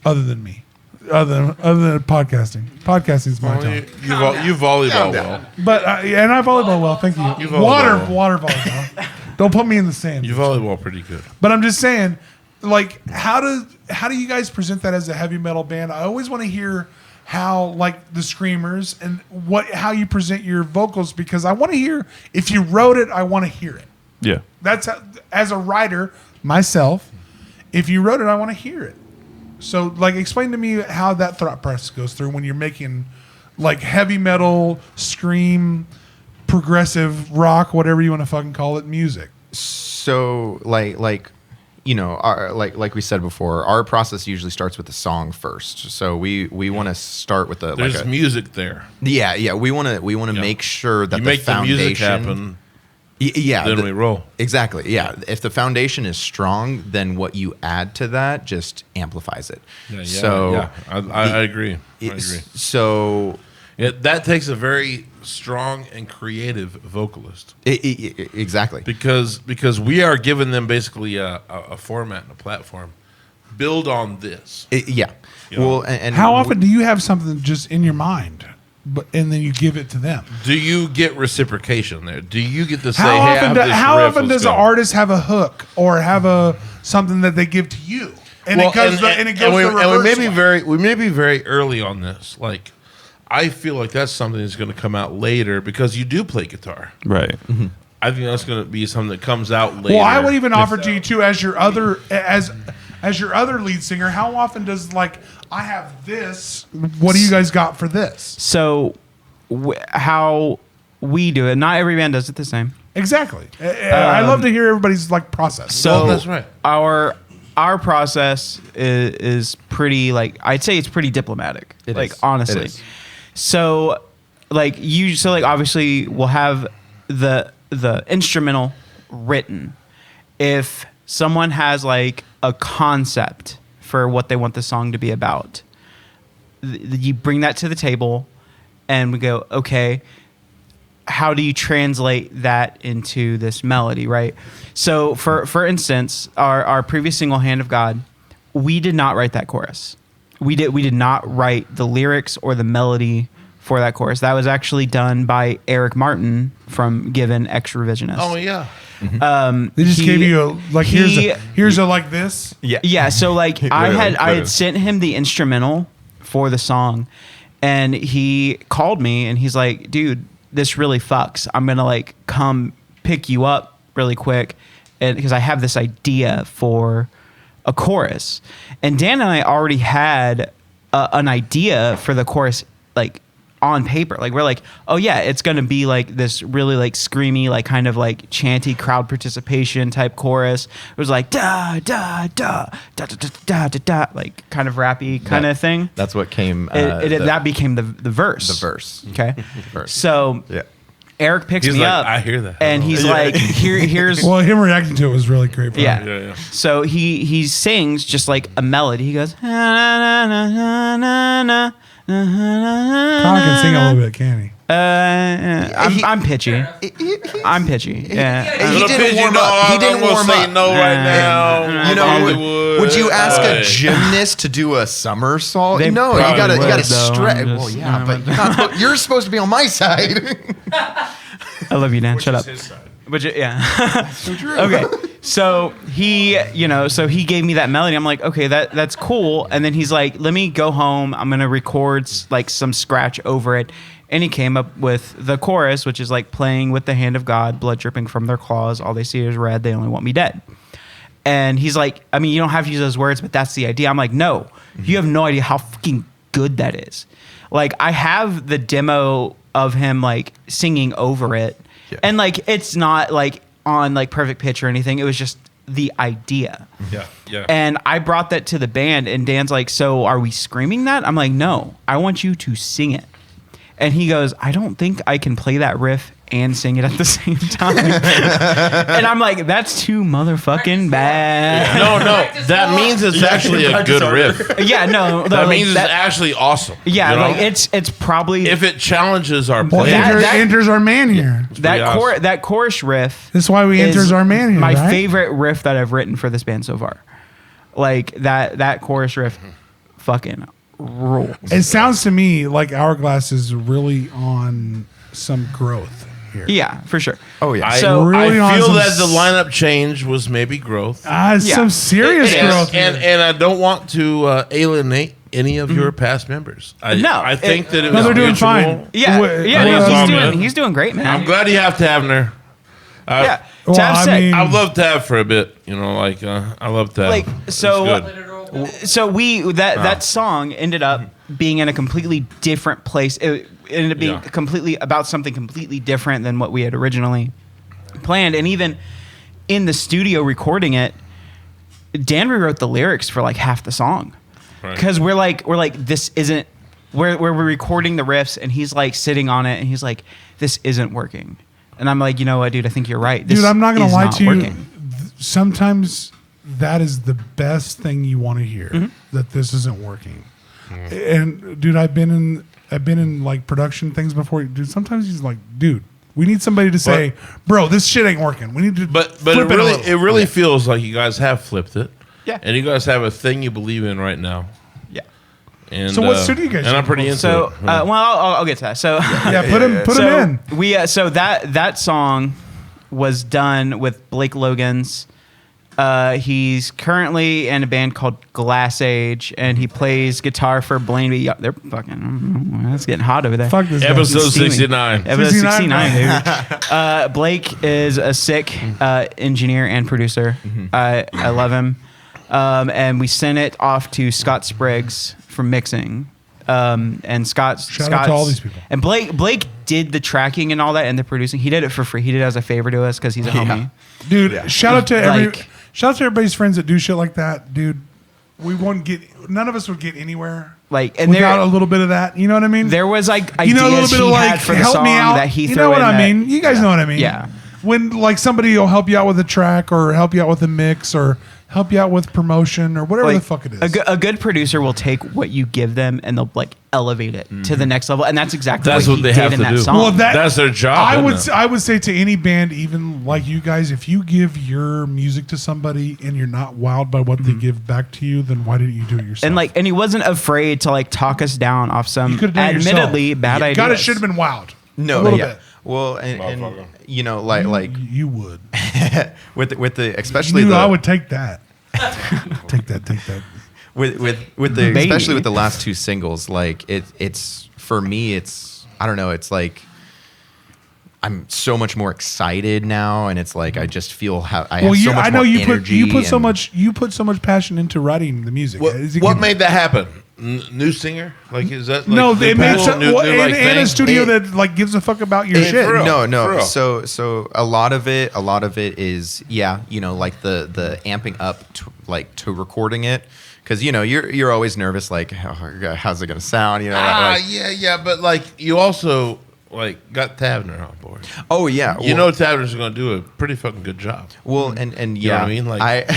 other than me. Other than podcasting. Podcasting's my talent. You volleyball well. But and I volleyball well, thank you. Water volleyball. Don't put me in the sand. You volleyball pretty good. But I'm just saying, like, how do you guys present that as a heavy metal band? I always want to hear how, like, the screamers and how you present your vocals, because I want to hear, if you wrote it, I want to hear it. Yeah. That's as a writer myself, if you wrote it, I want to hear it. So, like, explain to me how that thought process goes through when you're making, like, heavy metal, scream, progressive rock, whatever you want to fucking call it, music. So, like you know, like we said before, our process usually starts with the song first. So we want to start with there's music there. Yeah. We want to make sure that you make the music happen. then we roll. Exactly. Yeah. If the foundation is strong, then what you add to that just amplifies it. I agree. So that takes a very strong and creative vocalist. Exactly. Because we are giving them basically a format and a platform. Build on this. Well, and how often do you have something just in your mind? And then you give it to them. Do you get reciprocation there? Do you get to say, how often does an artist have a hook or have something that they give to you? And it goes the reverse we may be very early on this. Like, I feel like that's something that's going to come out later because you do play guitar. Right. Mm-hmm. I think that's going to be something that comes out later. Well, I would even offer to you too as your other lead singer. How often does I have this? What do you guys got for this? So, how we do it? Not every band does it the same. Exactly. I love to hear everybody's process. So that's right. Our process is pretty I'd say it's pretty diplomatic. Honestly. It is. So obviously we'll have the instrumental written. If someone has a concept for what they want the song to be about, you bring that to the table and we go, okay, how do you translate that into this melody, right? So for instance, our previous single, Hand of God, we did not write that chorus. We did not write the lyrics or the melody for that chorus. That was actually done by Eric Martin from Given Ex Revisionist. Oh yeah. They just gave you here's a like this. Yeah. So I had sent him the instrumental for the song, and he called me and he's like, dude, this really fucks. I'm gonna come pick you up really quick, and because I have this idea for a chorus, and Dan and I already had an idea for the chorus on paper. We're oh yeah, it's gonna be this really screamy kind of chanty crowd participation type chorus. It was da da da da da da da da kind of rappy kind of thing. That's what came. That became the verse. The verse. Okay. Verse. So Eric picks me up. I hear that. And he's here's. Well, him reacting to it was really great. Yeah. So he sings just a melody. He goes. Na, na, na, na, na. Colin can sing a little bit, can he? I'm pitchy. I'm pitchy. Yeah. He didn't warm up. He didn't warm up. No, right now. Would you ask a gymnast to do a somersault? No, you gotta stretch. Well, yeah, but you're supposed to be on my side. I love you, Dan. Shut up. But yeah. So true. Okay. So he gave me that melody. I'm like, okay, that's cool. And then he's like, let me go home. I'm gonna record some scratch over it. And he came up with the chorus, which is playing with the hand of God, blood dripping from their claws. All they see is red. They only want me dead. And he's like, I mean, you don't have to use those words, but that's the idea. I'm like, no, you have no idea how fucking good that is. I have the demo of him singing over it. Yeah. And it's not on perfect pitch or anything. It was just the idea. Yeah. And I brought that to the band, and Dan's like, so are we screaming that? I'm like, no, I want you to sing it. And he goes, I don't think I can play that riff and sing it at the same time. And I'm like, that's too motherfucking bad. No, that means it's actually a good riff. Yeah, no. That means it's actually awesome. Yeah, it's probably... If it challenges our play. Enters our man here. That chorus riff... That's why we enters our man here, my favorite riff that I've written for this band so far. That chorus riff fucking rules. It sounds to me like Hourglass is really on some growth here. Yeah, for sure. Oh yeah. I feel that the lineup change was maybe growth. Some serious growth. And I don't want to alienate any of your past members. I think that it was they're doing fine. He's doing great, man. I'm glad you have Tavner. I love Tav for a bit. I love Tav. So that song ended up being in a completely different place. It ended up being completely about something completely different than what we had originally planned. And even in the studio recording it, Dan rewrote the lyrics for half the song because we're like this isn't. We're recording the riffs and he's sitting on it and he's like, this isn't working. And I'm like, you know what, dude? I think you're right. Dude, I'm not going to lie to you. Working. Sometimes that is the best thing you want to hear, that this isn't working. And dude, I've been in like production things before. Dude, sometimes he's like, dude, we need somebody to say, bro, this shit ain't working. We need to But it really feels like you guys have flipped it. Yeah. And you guys have a thing you believe in right now. Yeah. And, so what studio you guys? And I'm pretty into so, it. well, I'll get to that. So put him in. We so that song was done with Blake Logan's. He's currently in a band called Glass Age, and he plays guitar for Blaine B. They're fucking. It's getting hot over there. Fuck this. Episode 69. Episode 69, baby. Blake is a sick engineer and producer. I love him. And we sent it off to Scott Spriggs for mixing. And Scott's out to all these people. And Blake did the tracking and all that and the producing. He did it for free. He did it as a favor to us because he's a homie. Dude, shout out to everybody's friends that do shit like that, dude. None of us would get anywhere without a little bit of that. You know what I mean? There was like a little bit of like for the help song me out. That he you know what I mean? You guys know what I mean? Yeah. When like somebody will help you out with a track or help you out with a mix or help you out with promotion or whatever the fuck it is. A good producer will take what you give them and they'll like elevate it to the next level, and that's exactly what they did in that song. Well, that's their job. I would say to any band, even like you guys, if you give your music to somebody and you're not wowed by what they give back to you, then why didn't you do it yourself? And he wasn't afraid to like talk us down off some admittedly bad ideas. God, it should have been wowed. No, a little bit. Well, and you know, like you would with the especially I would take that. Take that. With the especially with the last two singles, like it's for me, it's I don't know, it's like I'm so much more excited now, and it's like I just feel I have so much more energy. You put so much passion into writing the music. What made that happen? New singer? Like is that like no? They made some in a studio that like gives a fuck about your shit. No. So a lot of it is you know, like the amping up to recording it. Because you know you're always nervous, like how's it gonna sound? You know, but like you also like got Tavner on board. Oh yeah, you know Tavner's gonna do a pretty fucking good job. Well, and you know what I mean, like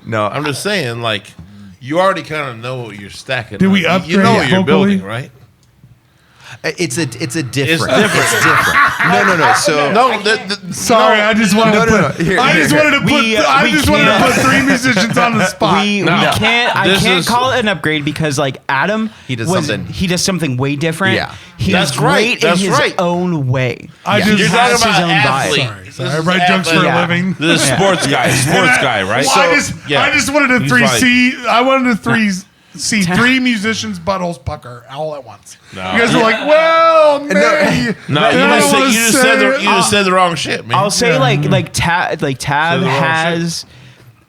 no, I'm just saying, like you already kind of know what you're stacking. Did we upgrade? You know what you're building, right? It's different. No. So sorry, I just wanted to put three musicians on the spot. I can't call it an upgrade because like Adam, he does something way different. Yeah, he's great in his own way. You're talking about an athlete. Sorry, I write jokes for a living. The sports guy, right? Well, I just wanted to see three musicians' buttholes pucker all at once. No. You guys were like, well, maybe. No, you just said the wrong shit, man. I'll say like Tab has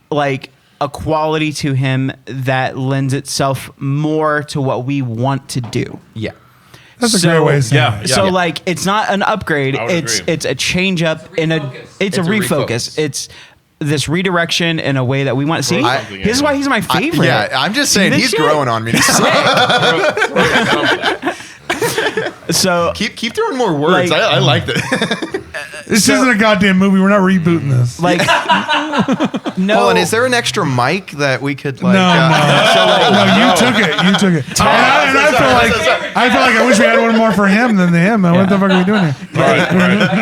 like a quality to him that lends itself more to what we want to do. Yeah. That's a great way of saying it. So like it's not an upgrade, it's a change up it's a refocus. It's this redirection in a way that we want to see. This is why he's my favorite. I'm just saying he's growing on me. So keep throwing more words. Like, I like that. This isn't a goddamn movie. We're not rebooting this. Like, no. Hold on, is there an extra mic that we could like? No, you took it. And I feel like I wish we had one more for him than him. What the fuck are we doing here? All right.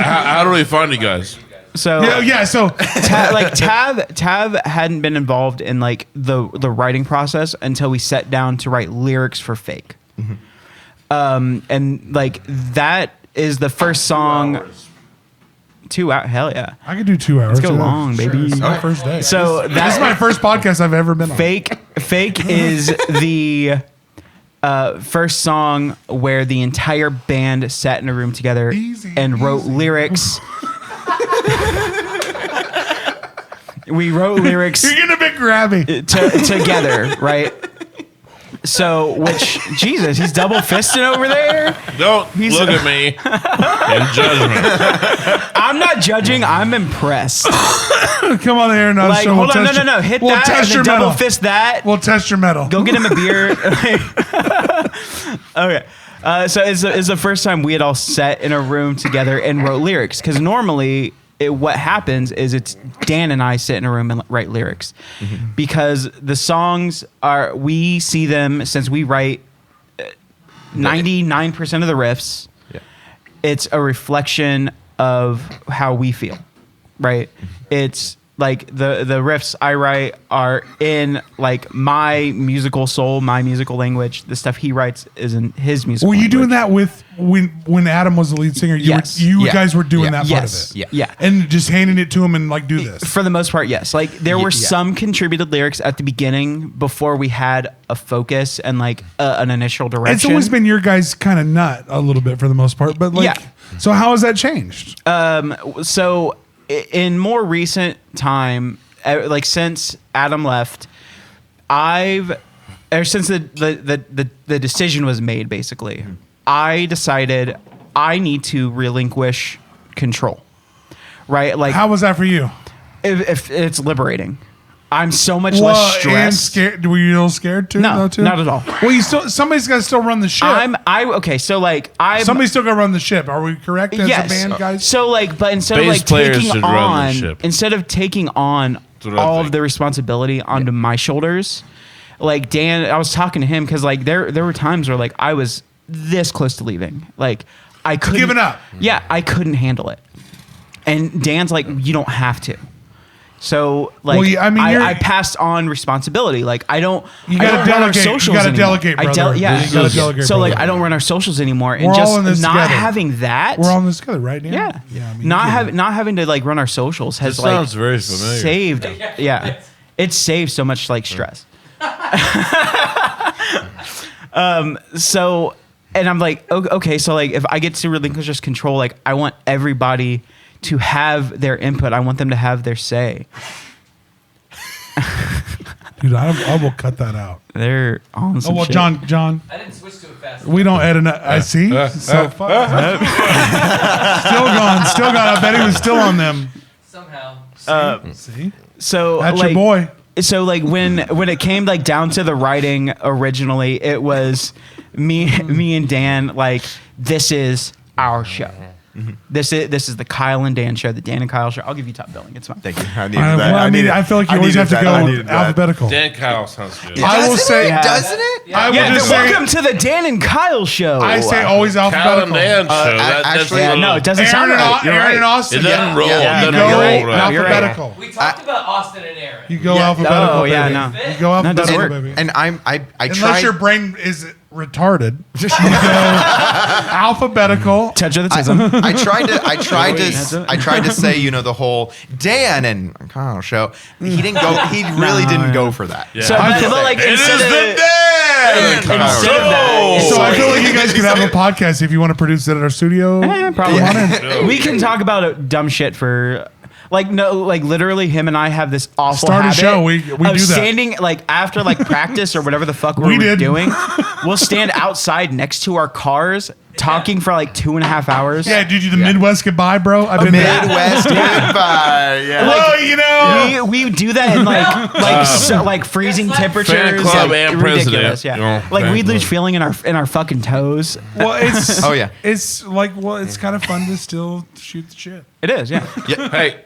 How do we find you guys? So So Tab hadn't been involved in like the writing process until we sat down to write lyrics for Fake. Mm-hmm. And like that is the first song. 2 hours, hell yeah! I could do 2 hours. Let's go long, baby. It's my first day. So this is my first podcast I've ever been on. Fake is the first song where the entire band sat in a room together and wrote lyrics. We wrote lyrics. You're getting a bit grabby. Together, right? So, Jesus, he's double fisting over there. Don't look at me in judgment. I'm not judging. I'm impressed. Come on here and like, hold on, no. Hit that test and your then double metal. fist that. We'll test your metal. Go get him a beer. Okay. So it's the first time we had all sat in a room together and wrote lyrics. Because normally, what happens is it's Dan and I sit in a room and write lyrics. Because the songs we see them, since we write 99% of the riffs, it's a reflection of how we feel, right? It's like the riffs I write are in like my musical soul, my musical language. The stuff he writes is in his musical language. Were you doing that with when Adam was the lead singer? You guys were doing that part of it? Yeah. And just handing it to him and like, do this? For the most part, yes. Like there were some contributed lyrics at the beginning before we had a focus and like an initial direction. It's always been your guys' kind of nut a little bit for the most part. But like, so how has that changed? So in more recent time, like since Adam left, since the decision was made, basically, I decided I need to relinquish control. Right? Like, how was that for you? If it's liberating. I'm so much less stressed. And scared. Were you a little scared too? No, too? not at all. Well, somebody's got to still run the ship. Okay. So like, somebody's still got to run the ship. Are we correct as a band, guys? So like, but instead of like taking on all of the responsibility onto my shoulders, like Dan, I was talking to him because like there were times where like I was this close to leaving. Like I couldn't. Giving up. Yeah, I couldn't handle it. And Dan's like, you don't have to. So like, I passed on responsibility. Like I don't. You got to delegate. You got to delegate, brother. You gotta delegate, so brother. like, I don't run our socials anymore, and we're just all in this not together. having that. We're all in this together, right? Dan? Yeah. Yeah. I mean, not having to like run our socials has like sounds very familiar. Saved. Yeah. It saved so much like stress. So, and I'm like, okay, so like if I get to relinquish this control, like I want everybody to have their input. I want them to have their say. Dude, I will cut that out. They're on some shit. John. I didn't switch to it fast. We don't edit. I see. So still gone. I bet he was still on them. Somehow. See. So that's like, your boy. So like when it came like down to the writing originally, it was me and Dan. Like this is our show. This is the Kyle and Dan show, the Dan and Kyle show. I'll give you top billing. It's fine. Thank you. I needed that. I feel like you always have to go alphabetical. Dan Kyle sounds good. I will say, doesn't it? Yeah. Welcome to the Dan and Kyle show. I say always Kyle alphabetical. and Dan show. No, it doesn't sound right. Aaron and Austin. It doesn't roll. You go alphabetical. We talked about Austin and Aaron. You go alphabetical. Oh yeah, baby. no. You go alphabetical, baby. And I unless tried. your brain is retarded, you go alphabetical. Touch of the tism. I tried to say, the whole Dan and Kyle show. He didn't go. He really didn't go for that. Yeah. So, but like, it is instead the of Dan. instead of that, So I feel like you guys could have a podcast if you want to produce it at our studio. probably. We can talk about dumb shit for. Like literally, him and I have this awful Start a habit show. We do that. Standing like after like practice or whatever the fuck we're doing. We'll stand outside next to our cars talking for like 2.5 hours. Yeah, did you the Midwest goodbye, bro? I've been Midwest goodbye. Yeah. Well, we do that in like freezing temperatures. Fan club like, and ridiculous. president. Yeah, like we lose feeling in our fucking toes. Well, it's it's it's kind of fun to still shoot the shit. It is, yeah.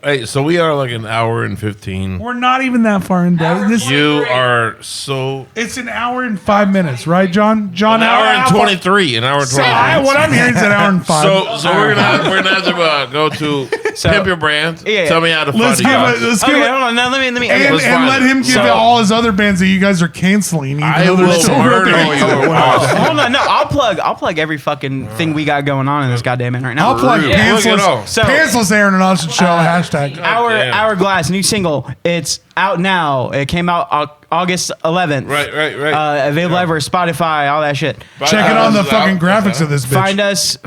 Hey, so we are like an hour and 15. We're not even that far in depth. You are so. It's an hour and 5 minutes, right, John? An hour and 23. An hour and 23. What I'm hearing is an hour and 5. So we're gonna have to go to Pimp Your Brand. Yeah. Tell me how to find Let's give it. Hold on. Now let me. And let him give all his other bands that you guys are canceling. I will murder you. Hold on. No, I'll plug every fucking thing we got going on in this goddamn right now. I'll plug Pantsless Aaron and Austin show hashtag. Hourglass, new single. It's out now. It came out August 11th. Right. Available everywhere, Spotify, all that shit. Check it on the fucking graphics of this bitch.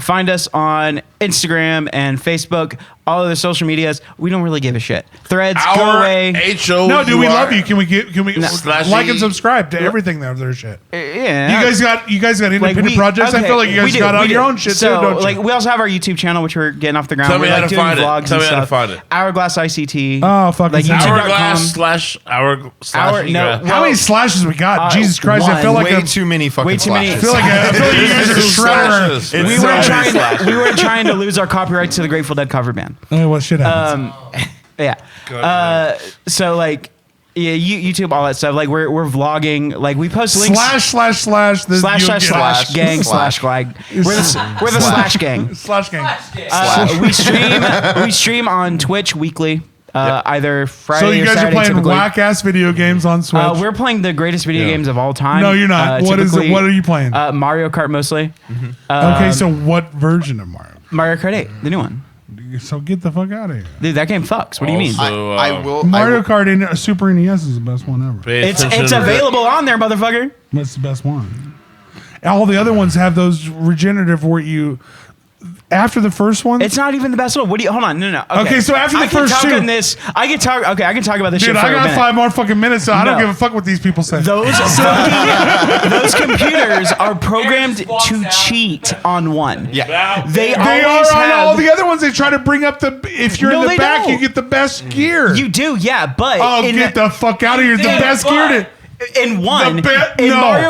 Find us on Instagram and Facebook, all of the social medias. We don't really give a shit. Threads, go away. No, dude, we love you. Can we like and subscribe to everything that their shit? Yeah. You guys got independent projects. I feel like you guys got on your own shit too, don't you? We also have our YouTube channel, which we're getting off the ground. Tell me we're how to find it. vlogs Tell and me how to stuff. find it. Hourglass ICT. Oh, fucking like YouTube.com. Hourglass / hour / No, How many slashes we got? Jesus Christ! I feel like way too many fucking way too many. slashes. I feel like you guys are shredder. We weren't trying to lose our copyright to the Grateful Dead cover band. Oh, what shit happens? Yeah. So like, yeah, YouTube, all that stuff. Like we're vlogging. Like we post links. / gang / flag. We're the slash gang. Slash gang. We stream on Twitch weekly. Either Friday. So you guys or Saturday, are playing typically. whack ass video games on Switch. We're playing the greatest video games of all time. No, you're not. What is it? What are you playing? Mario Kart mostly. Okay, so what version of Mario? Mario Kart 8, the new one. So get the fuck out of here. Dude, that game fucks. What do you mean? I will. Mario Kart in Super NES is the best one ever. It's available on there, motherfucker. That's the best one. All the other ones have those regenerative where you, after the first one. It's not even the best one. What do you? Hold on, no. Okay, so after the first two, I can talk about this. Dude, shit for I got a minute. 5 more fucking minutes, so I don't give a fuck what these people say. Those computers are programmed to cheat on one. Yeah. They are always on have. all the other ones. They try to bring up the. If you're No, in the they back, don't. you get the best gear. You do, yeah, but Get the fuck out of here. The best gear to. In Mario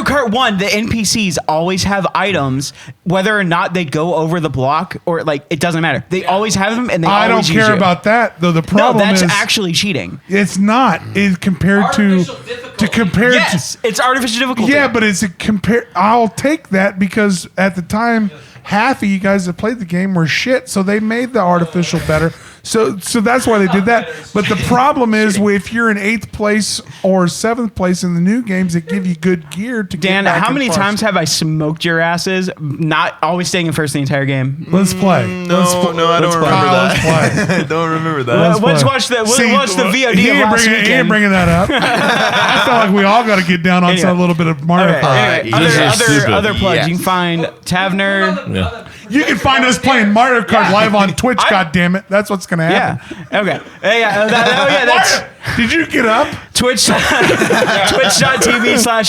Kart 1, the NPCs always have items, whether or not they go over the block or like it doesn't matter. They always have them, and they I don't always use care you. about that though. The problem that's is actually cheating. it's not. It's compared Artificial to difficulty. compared Yes, it's artificial difficulty. to. Yeah, but it's a compare. I'll take that because at the time, half of you guys that played the game were shit, so they made the artificial better. So that's why they did that. But the problem is, if you're in 8th place or 7th place in the new games that give you good gear to Dan, get back how and many forth. times have I smoked your asses? Not always staying in first the entire game. Let's play. No, I don't remember Let's that. play. I don't remember that. Let's Let's play. watch the See, watch the VOD he of ain't last bringing, he ain't weekend. bringing that up. I feel like we all got to get down on Anyway. some little bit of Mario Kart. Anyway, This is stupid. other plugs. Yes. You can find Tavner. You can find us playing Mario Kart live on Twitch. God damn it, that's what's gonna happen. Yeah. Okay. That's Did you get up? twitch.tv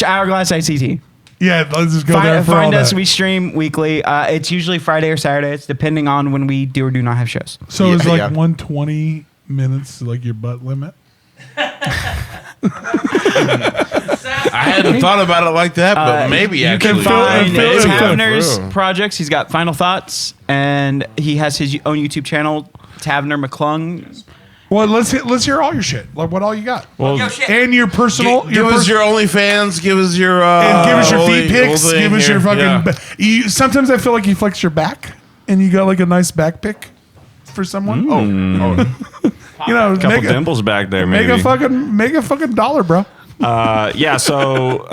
/Hourglass ICT. Yeah, let's just go there for all Find us. that. We stream weekly. It's usually Friday or Saturday. It's depending on when we do or do not have shows. So it's like Yeah. 120 minutes, like your butt limit. I hadn't thought about it like that, but maybe you actually. can find Phil- Tavner's projects. He's got Final Thoughts, and he has his own YouTube channel, Tavner McClung. Well, let's hear all your shit. Like what all you got, Yo, shit. and your personal. Give us your OnlyFans. Give us your. and give us your whole- feet pics. whole thing Give us your here. fucking. Yeah. You, sometimes I feel like you flex your back, and you got like a nice back pic for someone. You know, Couple make a, dimples back there, make maybe. a fucking dollar, bro. Yeah, so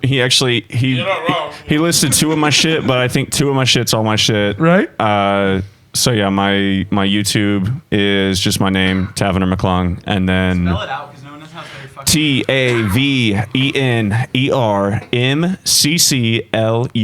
he actually he listed 2 of my shit, but I think 2 of my shit's all my shit. Right. So yeah, my YouTube is just my name, Tavener McClung, and then it out because no one knows how to fucking.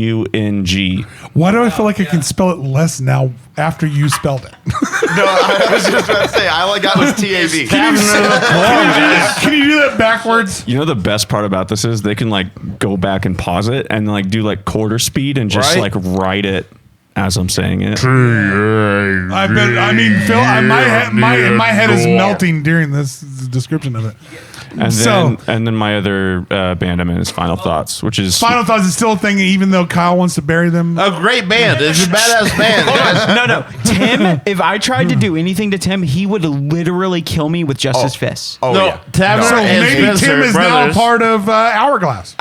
TAVENERMCCLUNG. Why do I feel like I can spell it less now after you spelled it? No, I was just about to say, all I got was TAV. Can you do that backwards? You know the best part about this is they can like go back and pause it and like do like quarter speed and just Right. like write it as I'm saying it. I mean, Phil, my head is melting during this description of it. And So- then my other band I'm in is Final Thoughts, which is Final Thoughts is still a thing, even though Kyle wants to bury them. A great band. It's a badass band. guys. No. Tim, if I tried to do anything to Tim, he would literally kill me with just his fists. Oh, No, yeah. Tavern So and maybe Spencer Tim is now brothers. part of Hourglass.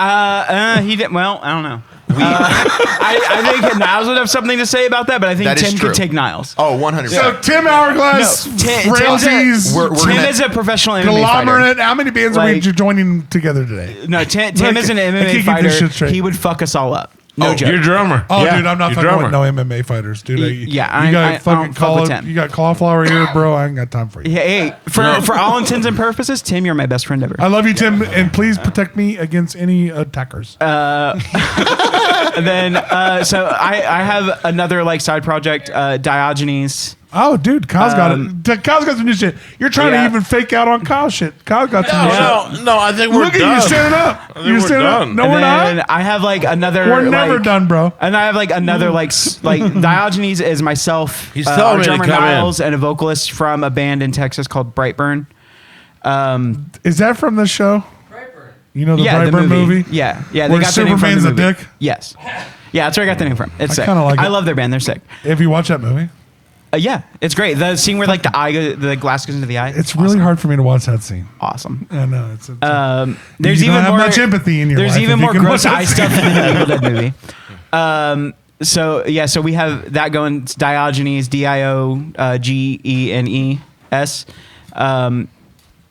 He did. Well, I don't know. I think Niles would have something to say about that, but I think That is Tim true. could take Niles. Oh, 100%. So Tim Hourglass, Frailties, We're Tim gonna- is a professional MMA fighter. Conglomerate. How many bands are we Like- joining together today? No, Tim is an I can't MMA get fighter. this shit straight. He would fuck us all up. No Oh, joke. you're drummer. Oh, Yeah, dude, I'm not you're fucking drummer. with no MMA fighters, dude. Yeah, you I got don't fucking fuck with Tim. you got cauliflower here, bro. I ain't got time for you. Hey, for all intents and purposes, Tim, you're my best friend ever. I love you, Tim, and please protect me against any attackers. And then, so I have another like side project, Diogenes. Oh, dude, Kyle's got it. Kyle's got some new shit. You're trying to even fake out on Kyle's shit. Kyle's got some new shit. No, I think we're Look done. at you standing up. think You're we're standing done. up. No, And we're then not. I have like another. We're never like- done, bro. And I have like another like Diogenes is myself, He's telling our me to drummer come in. Niles, and a vocalist from a band in Texas called Brightburn. Is that from the show? Brightburn. You know the the Brightburn movie? Yeah. They Where got the name from Superman's the a movie. dick? Yes. Yeah, that's where I got the name from. It's sick. kinda like I it. love their band. They're sick. Have you watched that movie? Yeah, it's great. The scene where like the glass goes into the eye. It's really hard for me to watch that scene. Awesome. I know. There's you even don't have more much empathy in your life. There's even if you more can gross watch that eye scene. stuff in the Evil Dead movie. So we have that going. It's Diogenes, Diogenes.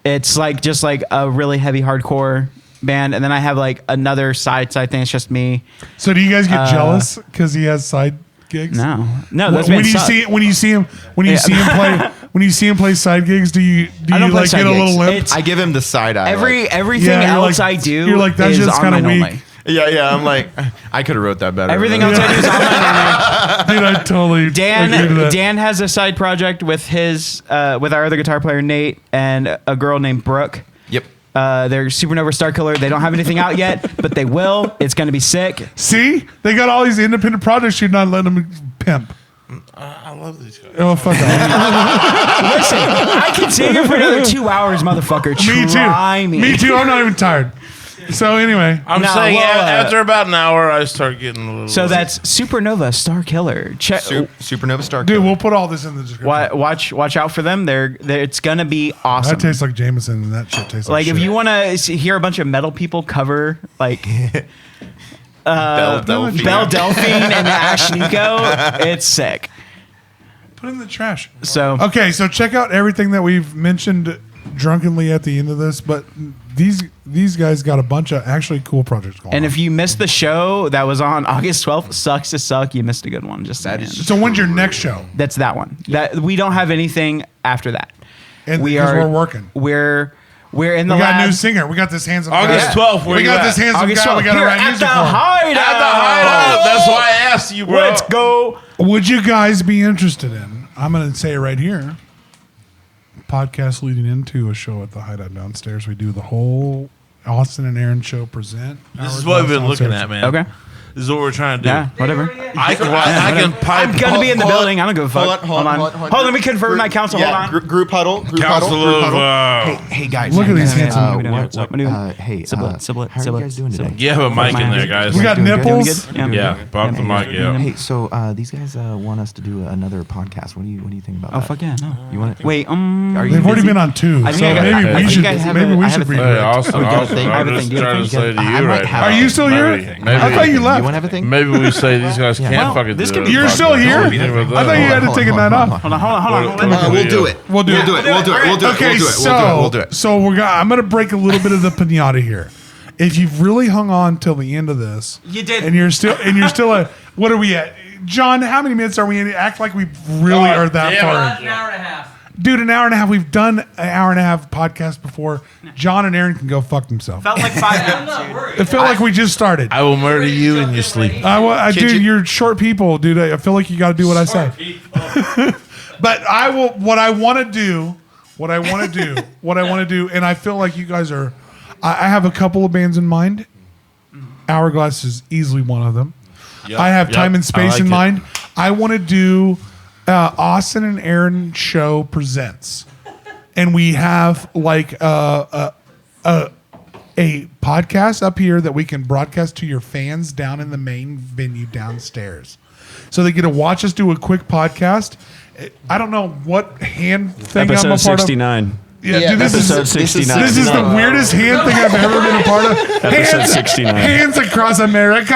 It's like just like a really heavy hardcore band, and then I have like another side thing. It's just me. So do you guys get jealous because he has side gigs? No, When you see him play side gigs, do you I like get a little limp? I give him the side eye. Everything Yeah, you're else like- I do. you're like, that's is just kinda online weak. only. Yeah. I'm like, I could have wrote that better. Everything else I do is online only. Dude, I totally agree to that. Dan has a side project with his with our other guitar player Nate and a girl named Brooke. Yep. They're Supernova Star Killer. They don't have anything out yet, but they will. It's going to be sick. See, they got all these independent projects. You're not letting them pimp. I love these guys. Oh fuck off. Listen, I can sit here for another 2 hours, motherfucker. Try me. Me too. I'm not even tired. So anyway, I'm No, saying well, after about an hour, I start getting a little. So that's Supernova Star Killer. Check. Supernova Star. dude, we'll put all this in the description. Watch out for them. They're it's gonna be awesome. That tastes like Jameson, and that shit tastes like Like if shit. you want to hear a bunch of metal people cover like Belle Belle Delphine and Ash Nico, it's sick. Put it in the trash. So Okay, so check out everything that we've mentioned drunkenly at the end of this, but these guys got a bunch of actually cool projects going on. and if you missed the show that was on August 12th, sucks to suck. You missed a good one. Just saying. So when's your next show? That's that one. That we don't have anything after that. And We because are we're working. We're in the We got a lab. new singer. We got this handsome August guy. 12th. Where We you got at? this handsome August guy. We 12th. got to Here write at music the for. hideout. At the hideout. That's why I asked you, bro. Let's go. Would you guys be interested in? I'm going to say it right here. Podcast leading into a show at the hideout downstairs. We do the whole Austin and Aaron show present. This is what we've been looking at, man. Okay. This is what we're trying to do. Yeah. Whatever. I can pipe. I'm gonna be in the hold on, building. I don't give a fuck. hold on. Hold on. Let me confirm my council. Yeah, Hold on. group huddle. Council of. Hey guys. Look at these handsome. What are we doing? What are we doing? Hey, Siblet, how are you guys doing today? You have a mic in there, guys. We got Doing good? nipples. Doing good? Yeah, pop the mic. Yeah. Hey, so these guys want us to do another podcast. What do you think about Oh that? fuck yeah. No. You want to? Wait. Are you They've already busy? been on two, I so think I got- maybe I we think should. I have Maybe a- we I have should a be. thing. Hey, Austin, I have a I'm thing. just Do you have trying a to thing? say to I you might right have now. Are you still here? Maybe- I thought you left. You want everything? Maybe we say these guys can't Well, fucking this do could it. be- You're still here? What do you think about I thought that? you had to take a night off. Hold on. We'll do it. We'll do it. We'll do it. Okay, We'll do it. so I'm gonna break a little bit of the pinata here. If you've really hung on till the end of this, You did. and you're still at what are we at, John? How many minutes are we in? Act like we really are that damn far it. in. An hour and a half. Dude, an hour and a half. We've done an hour and a half podcast before. John and Aaron can go fuck themselves. Felt like 5 I'm minutes. not worried. It felt like we just started. I will murder you in your sleep. Dude, you're short people, dude. I feel like you got to do what I say. But I will. What I want to do, and I feel like you guys are. I have a couple of bands in mind. Hourglass is easily one of them. Yep, I have yep, Time and I Space like in it. mind. I want to do Austin and Aaron show presents, and we have like a podcast up here that we can broadcast to your fans down in the main venue downstairs, so they get to watch us do a quick podcast. I don't know what hand thing I'm a Episode part 69. of. Yeah, dude, this Episode is 69. this is the weirdest hand thing I've ever been a part of. Episode Hands, 69. hands across America.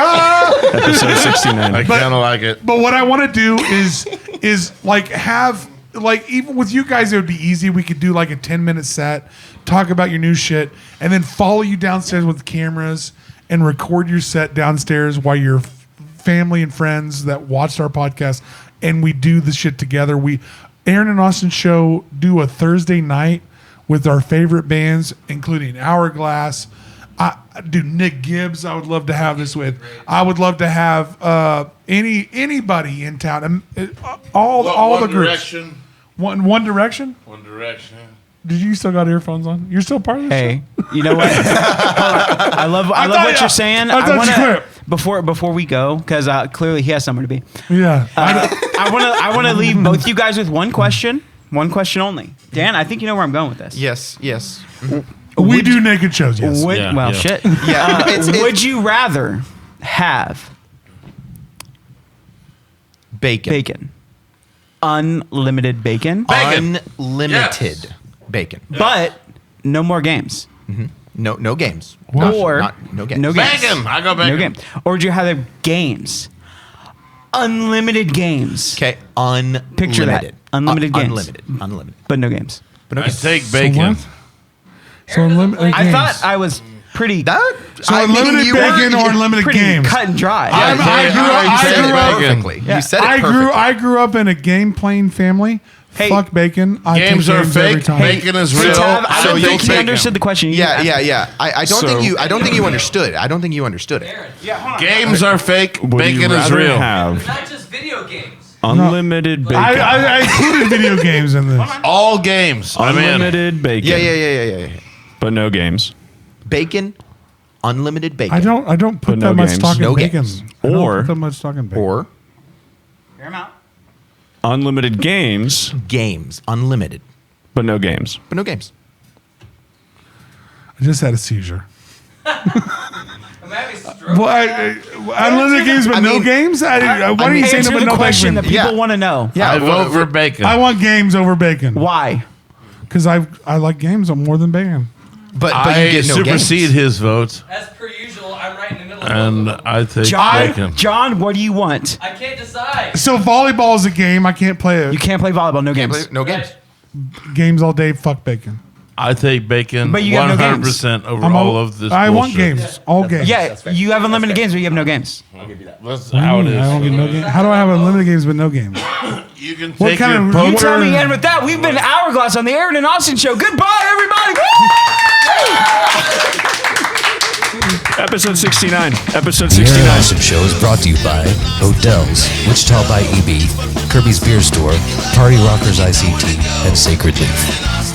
Episode 69. I kind of like it. But what I want to do is like have like even with you guys it would be easy. We could do like a 10-minute set, talk about your new shit, and then follow you downstairs with cameras and record your set downstairs while your family and friends that watched our podcast and we do the shit together. Aaron and Austin show do a Thursday night with our favorite bands, including Hourglass. Nick Gibbs, I would love to have this with. I would love to have anybody in town. All the groups. Direction. One Direction? One Direction. Did you still got earphones on? You're still part of this Hey, you know what? I love what you're saying. I thought you quit. Before we go, because clearly he has somewhere to be. show? Yeah. I want to leave both you guys with one question only. Dan, I think you know where I'm going with this. Yes. We do naked shows, yes. Shit. Yeah. Would you rather have bacon. Unlimited bacon. Unlimited bacon. But no more games. Mm-hmm. No games. Or no games. No games. Bacon. I go bacon. No games. Or would you have games? Unlimited games. Okay. Unlimited. Picture that. Unlimited games. Unlimited. But no games. I take bacon. So unlimited games. I thought I was pretty. So unlimited bacon or unlimited games? Cut and dry. You said it perfectly. I grew up in a game playing family. Hey, fuck bacon. I games take are games every fake. time. Bacon is real. I don't think you understood the question. Yeah. I don't think you understood. I don't think you understood it. Aaron, Games are fake. Would you Bacon is rather real. have not just video games. unlimited bacon? I included video games in this. All games. Unlimited bacon. Yeah. But no games. Bacon, unlimited bacon. I don't put But no that much games. stock in No bacon. games. I don't Or- put that much stock in bacon. Or Unlimited games, games, unlimited, but no games. but no games. I just had a seizure. I'm having stroke. Unlimited games, but no games. Why do you say Answer no? But the no question that bacon? people want to know. Yeah, I vote for bacon. I want games over bacon Why? because I like games more than bacon. but I you get no supersede games. his vote, As per usual, I'm right in the middle of and both of them. I take bacon. John, what do you want? I can't decide. So volleyball is a game. I can't play it. You can't play volleyball. No games. No games. Games all day. Fuck bacon. I take bacon But you have no games. 100% over all of this I want bullshit. games. All games. Yeah, you have unlimited games, but you have no games. That's how it I don't get is. no games. How do I have unlimited games but no games? You can What take kind your of- poker. You tell me, and with that, we've been Hourglass on the Aaron and Austin Show. Goodbye, everybody. Episode 69. Episode The Aaron 69. Austin Show is brought to you by Hotels, Wichita by EB, Kirby's Beer Store, Party Rockers ICT, and Sacred Leaf.